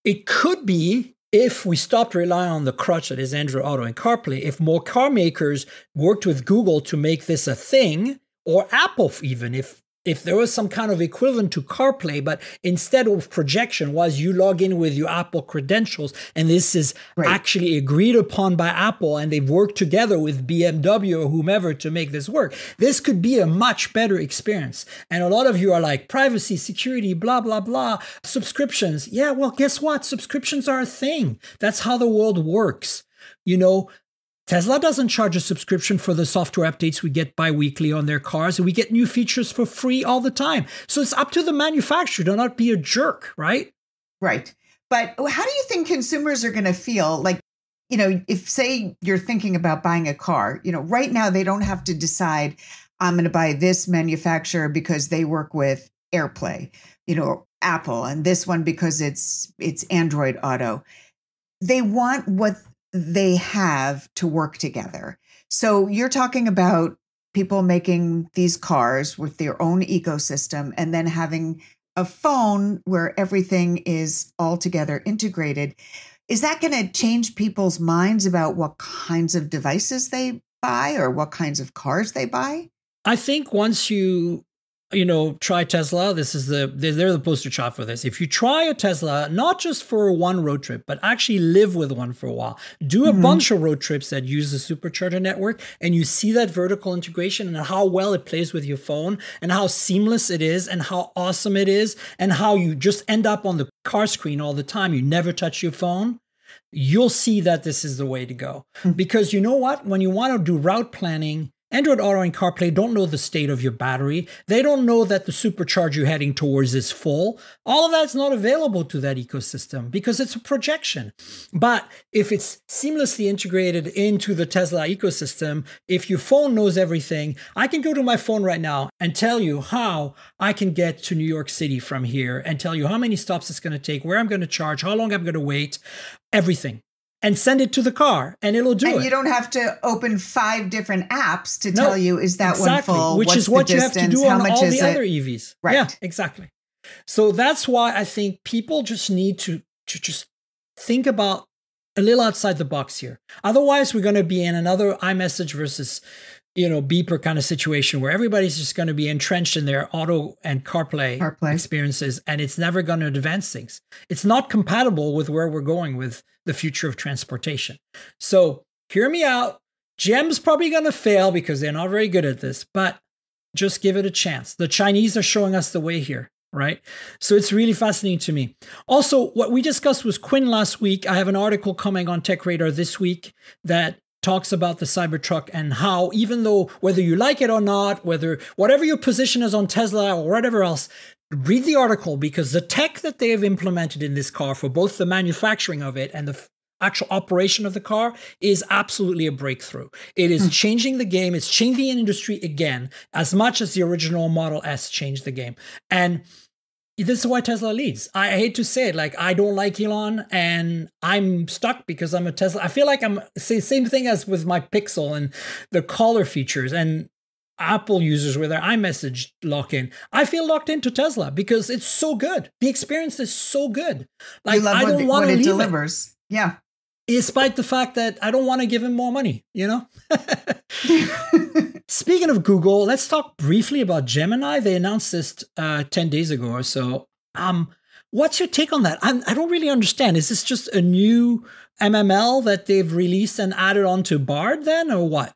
it could be, if we stopped relying on the crutch that is Android Auto and CarPlay, if more car makers worked with Google to make this a thing, or Apple even, if there was some kind of equivalent to CarPlay, but instead of projection was you log in with your Apple credentials, and this is actually agreed upon by Apple, and they've worked together with BMW or whomever to make this work. This could be a much better experience. And a lot of you are like, privacy, security, blah, blah, blah, subscriptions. Yeah, well, guess what? Subscriptions are a thing. That's how the world works. Tesla doesn't charge a subscription for the software updates we get bi-weekly on their cars, and we get new features for free all the time. So it's up to the manufacturer to not be a jerk, right? Right. But how do you think consumers are going to feel? Like, if say you're thinking about buying a car, right now they don't have to decide, I'm going to buy this manufacturer because they work with AirPlay, Apple, and this one because it's Android Auto. They want what they have to work together. So you're talking about people making these cars with their own ecosystem and then having a phone where everything is all together integrated. Is that going to change people's minds about what kinds of devices they buy or what kinds of cars they buy? I think once you try Tesla. They're the poster child for this. If you try a Tesla, not just for one road trip, but actually live with one for a while, do a bunch of road trips that use the supercharger network, and you see that vertical integration and how well it plays with your phone and how seamless it is and how awesome it is and how you just end up on the car screen all the time. You never touch your phone. You'll see that this is the way to go. Because you know what? When you want to do route planning, Android Auto and CarPlay don't know the state of your battery. They don't know that the supercharger you're heading towards is full. All of that's not available to that ecosystem because it's a projection. But if it's seamlessly integrated into the Tesla ecosystem, if your phone knows everything, I can go to my phone right now and tell you how I can get to New York City from here and tell you how many stops it's going to take, where I'm going to charge, how long I'm going to wait, everything. And send it to the car, and it'll do it. And you don't have to open 5 different apps to tell you, is that one full? Which is what you have to do on all the other EVs. Right. Yeah, exactly. So that's why I think people just need to just think about a little outside the box here. Otherwise, we're going to be in another iMessage versus beeper kind of situation where everybody's just going to be entrenched in their auto and CarPlay experiences, and it's never going to advance things. It's not compatible with where we're going with the future of transportation. So hear me out. GM's probably going to fail because they're not very good at this, but just give it a chance. The Chinese are showing us the way here, right? So it's really fascinating to me. Also, what we discussed was Quinn last week. I have an article coming on Tech Radar this week that talks about the Cybertruck and how, even though whether you like it or not, whatever your position is on Tesla or whatever else, read the article because the tech that they have implemented in this car for both the manufacturing of it and the actual operation of the car is absolutely a breakthrough. It is changing the game. It's changing the industry again, as much as the original Model S changed the game. And this is why Tesla leads. I hate to say it, I don't like Elon and I'm stuck because I'm a Tesla. I feel like I'm same thing as with my Pixel and the caller features and Apple users with their iMessage lock-in. I feel locked into Tesla because it's so good. The experience is so good. I don't want to leave delivers. It. Yeah. Despite the fact that I don't want to give him more money, Speaking of Google, let's talk briefly about Gemini. They announced this 10 days ago or so. What's your take on that? I don't really understand. Is this just a new MML that they've released and added on to Bard then, or what?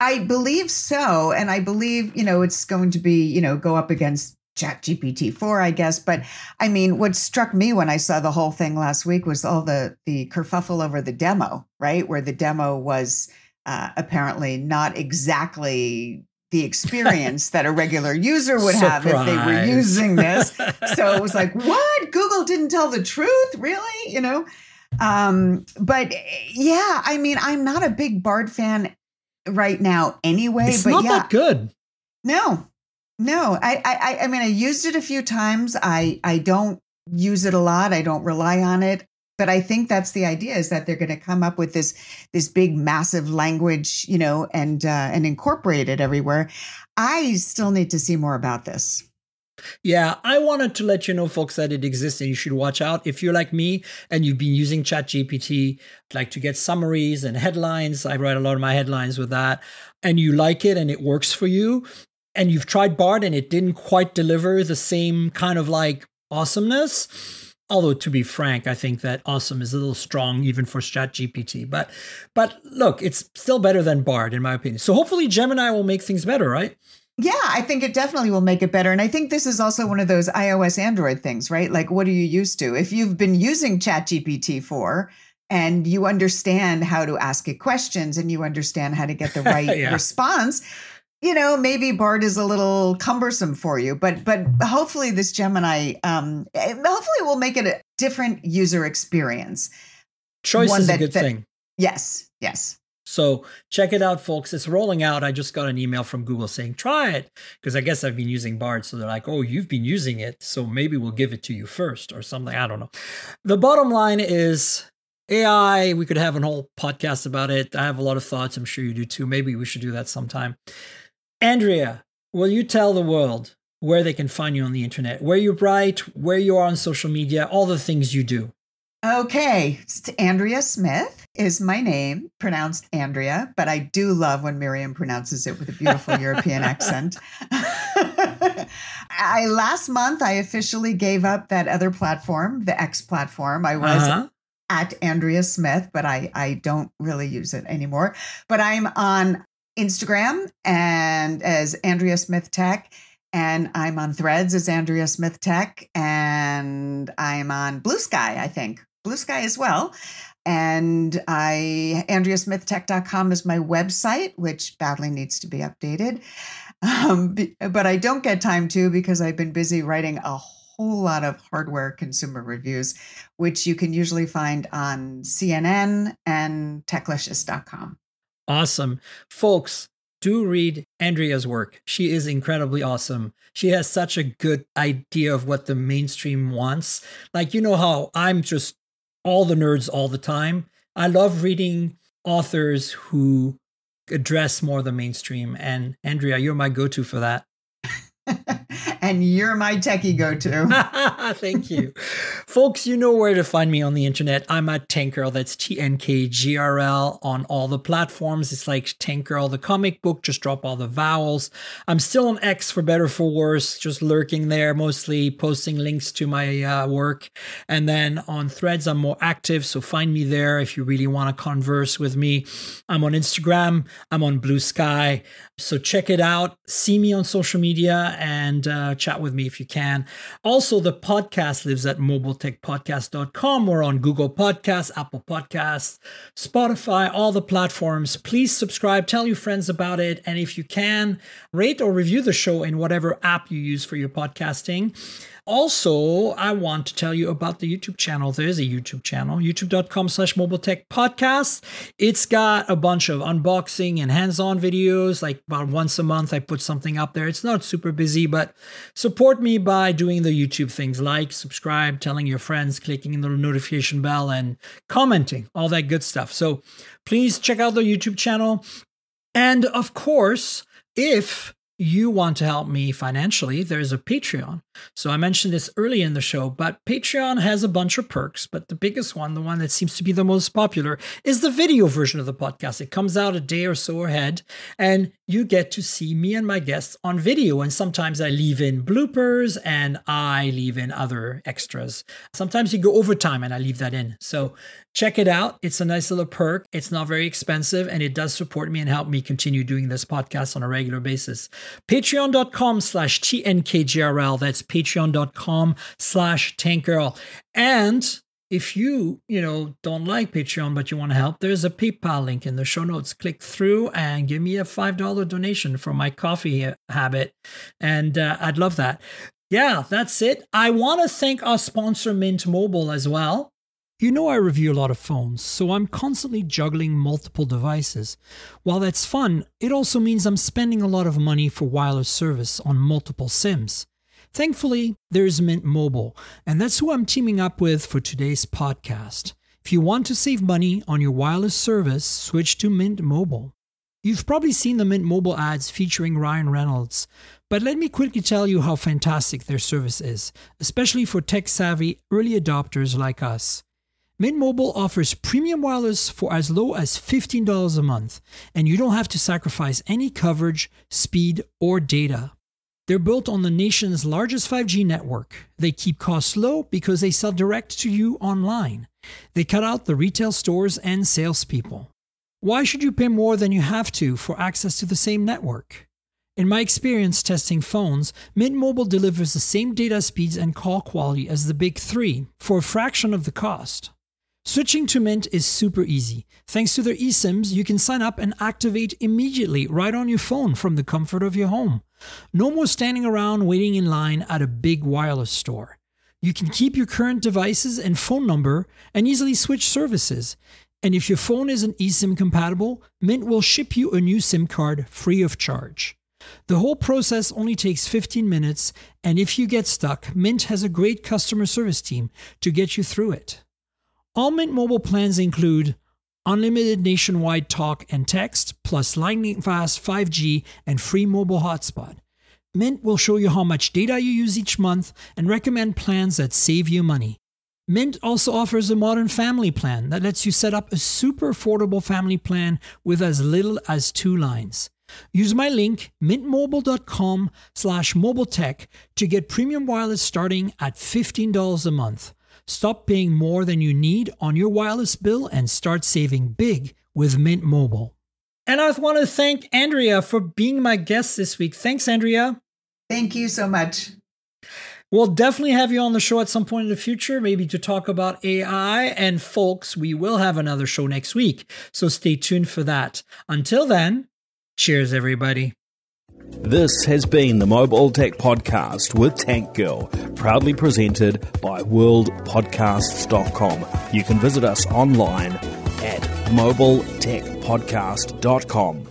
I believe so. And I believe, it's going to be, go up against ChatGPT-4, I guess. But I mean, what struck me when I saw the whole thing last week was all the kerfuffle over the demo, right? Where the demo was apparently not exactly the experience that a regular user would have if they were using this. So it was like, what? Google didn't tell the truth? Really? But yeah, I mean, I'm not a big Bard fan right now anyway. It's not that good. No. I mean, I used it a few times. I don't use it a lot. I don't rely on it. But I think that's the idea, is that they're going to come up with this big, massive language, and incorporate it everywhere. I still need to see more about this. Yeah, I wanted to let you know, folks, that it exists and you should watch out. If you're like me and you've been using ChatGPT, to get summaries and headlines, I write a lot of my headlines with that, and you like it and it works for you, and you've tried Bard and it didn't quite deliver the same kind of awesomeness. Although, to be frank, I think that awesome is a little strong even for ChatGPT. But look, it's still better than Bard, in my opinion. So hopefully Gemini will make things better, right? Yeah, I think it definitely will make it better. And I think this is also one of those iOS Android things, right? What are you used to? If you've been using ChatGPT-4 and you understand how to ask it questions and you understand how to get the right response, maybe Bard is a little cumbersome for you, but hopefully this Gemini, hopefully will make it a different user experience. Choice is a good thing. Yes. So check it out, folks. It's rolling out. I just got an email from Google saying, try it, because I guess I've been using Bard. So they're like, oh, you've been using it, so maybe we'll give it to you first or something. I don't know. The bottom line is AI. We could have a whole podcast about it. I have a lot of thoughts. I'm sure you do too. Maybe we should do that sometime. Andrea, will you tell the world where they can find you on the internet, where you write, where you are on social media, all the things you do? Okay. Andrea Smith is my name, pronounced Andrea, but I do love when Miriam pronounces it with a beautiful European accent. Last month, I officially gave up that other platform, the X platform. I was at Andrea Smith, but I don't really use it anymore. But I'm on Instagram and as Andrea Smith Tech, and I'm on Threads as Andrea Smith Tech, and I'm on Blue Sky, I think. Blue Sky as well. And AndreaSmithTech.com is my website, which badly needs to be updated. But I don't get time to because I've been busy writing a whole lot of hardware consumer reviews, which you can usually find on CNN and Techlicious.com. Awesome. Folks, do read Andrea's work. She is incredibly awesome. She has such a good idea of what the mainstream wants. Like, you know how I'm just all the nerds all the time. I love reading authors who address more the mainstream. And Andrea, you're my go-to for that. And you're my techie go-to. Thank you. Folks, you know where to find me on the internet. I'm at Tank Girl. That's TNKGRL on all the platforms. It's like Tank Girl, the comic book. Just drop all the vowels. I'm still on X for better for worse, just lurking there, mostly posting links to my work. And then on Threads, I'm more active. So find me there if you really want to converse with me. I'm on Instagram. I'm on Blue Sky. So check it out. See me on social media and chat with me if you can. Also, the podcast lives at mobiletechpodcast.com. We're on Google Podcasts, Apple Podcasts, Spotify, all the platforms. Please subscribe, tell your friends about it. And if you can, rate or review the show in whatever app you use for your podcasting. Also, I want to tell you about the YouTube channel. There's a YouTube channel, youtube.com/mobiletechpodcast. It's got a bunch of unboxing and hands-on videos. Like about once a month, I put something up there. It's not super busy, but support me by doing the YouTube things like subscribe, telling your friends, clicking the notification bell, and commenting, all that good stuff. So please check out the YouTube channel. And of course, if you want to help me financially, there's a Patreon. So I mentioned this early in the show, but Patreon has a bunch of perks, but the biggest one, the one that seems to be the most popular, is the video version of the podcast. It comes out a day or so ahead, and you get to see me and my guests on video. And sometimes I leave in bloopers and I leave in other extras. Sometimes you go overtime and I leave that in. So check it out. It's a nice little perk. It's not very expensive, and it does support me and help me continue doing this podcast on a regular basis. Patreon.com/TNKGRL. That's patreon.com/TankGirl. And if you don't like Patreon, but you want to help, there's a PayPal link in the show notes. Click through and give me a $5 donation for my coffee habit. And I'd love that. Yeah, that's it. I want to thank our sponsor, Mint Mobile, as well. You know I review a lot of phones, so I'm constantly juggling multiple devices. While that's fun, it also means I'm spending a lot of money for wireless service on multiple SIMs. Thankfully, there's Mint Mobile, and that's who I'm teaming up with for today's podcast. If you want to save money on your wireless service, switch to Mint Mobile. You've probably seen the Mint Mobile ads featuring Ryan Reynolds, but let me quickly tell you how fantastic their service is, especially for tech-savvy early adopters like us. Mint Mobile offers premium wireless for as low as $15 a month, and you don't have to sacrifice any coverage, speed, or data. They're built on the nation's largest 5G network. They keep costs low because they sell direct to you online. They cut out the retail stores and salespeople. Why should you pay more than you have to for access to the same network? In my experience testing phones, Mint Mobile delivers the same data speeds and call quality as the big three for a fraction of the cost. Switching to Mint is super easy. Thanks to their eSIMs, you can sign up and activate immediately right on your phone from the comfort of your home. No more standing around waiting in line at a big wireless store. You can keep your current devices and phone number and easily switch services. And if your phone isn't eSIM compatible, Mint will ship you a new SIM card free of charge. The whole process only takes 15 minutes, and if you get stuck, Mint has a great customer service team to get you through it. All Mint Mobile plans include unlimited nationwide talk and text, plus lightning-fast 5G and free mobile hotspot. Mint will show you how much data you use each month and recommend plans that save you money. Mint also offers a modern family plan that lets you set up a super affordable family plan with as little as 2 lines. Use my link, mintmobile.com/mobiletech to get premium wireless starting at $15 a month. Stop paying more than you need on your wireless bill and start saving big with Mint Mobile. And I want to thank Andrea for being my guest this week. Thanks, Andrea. Thank you so much. We'll definitely have you on the show at some point in the future, maybe to talk about AI. And folks, we will have another show next week, so stay tuned for that. Until then, cheers, everybody. This has been the Mobile Tech Podcast with Tank Girl, proudly presented by worldpodcasts.com. You can visit us online at mobiletechpodcast.com.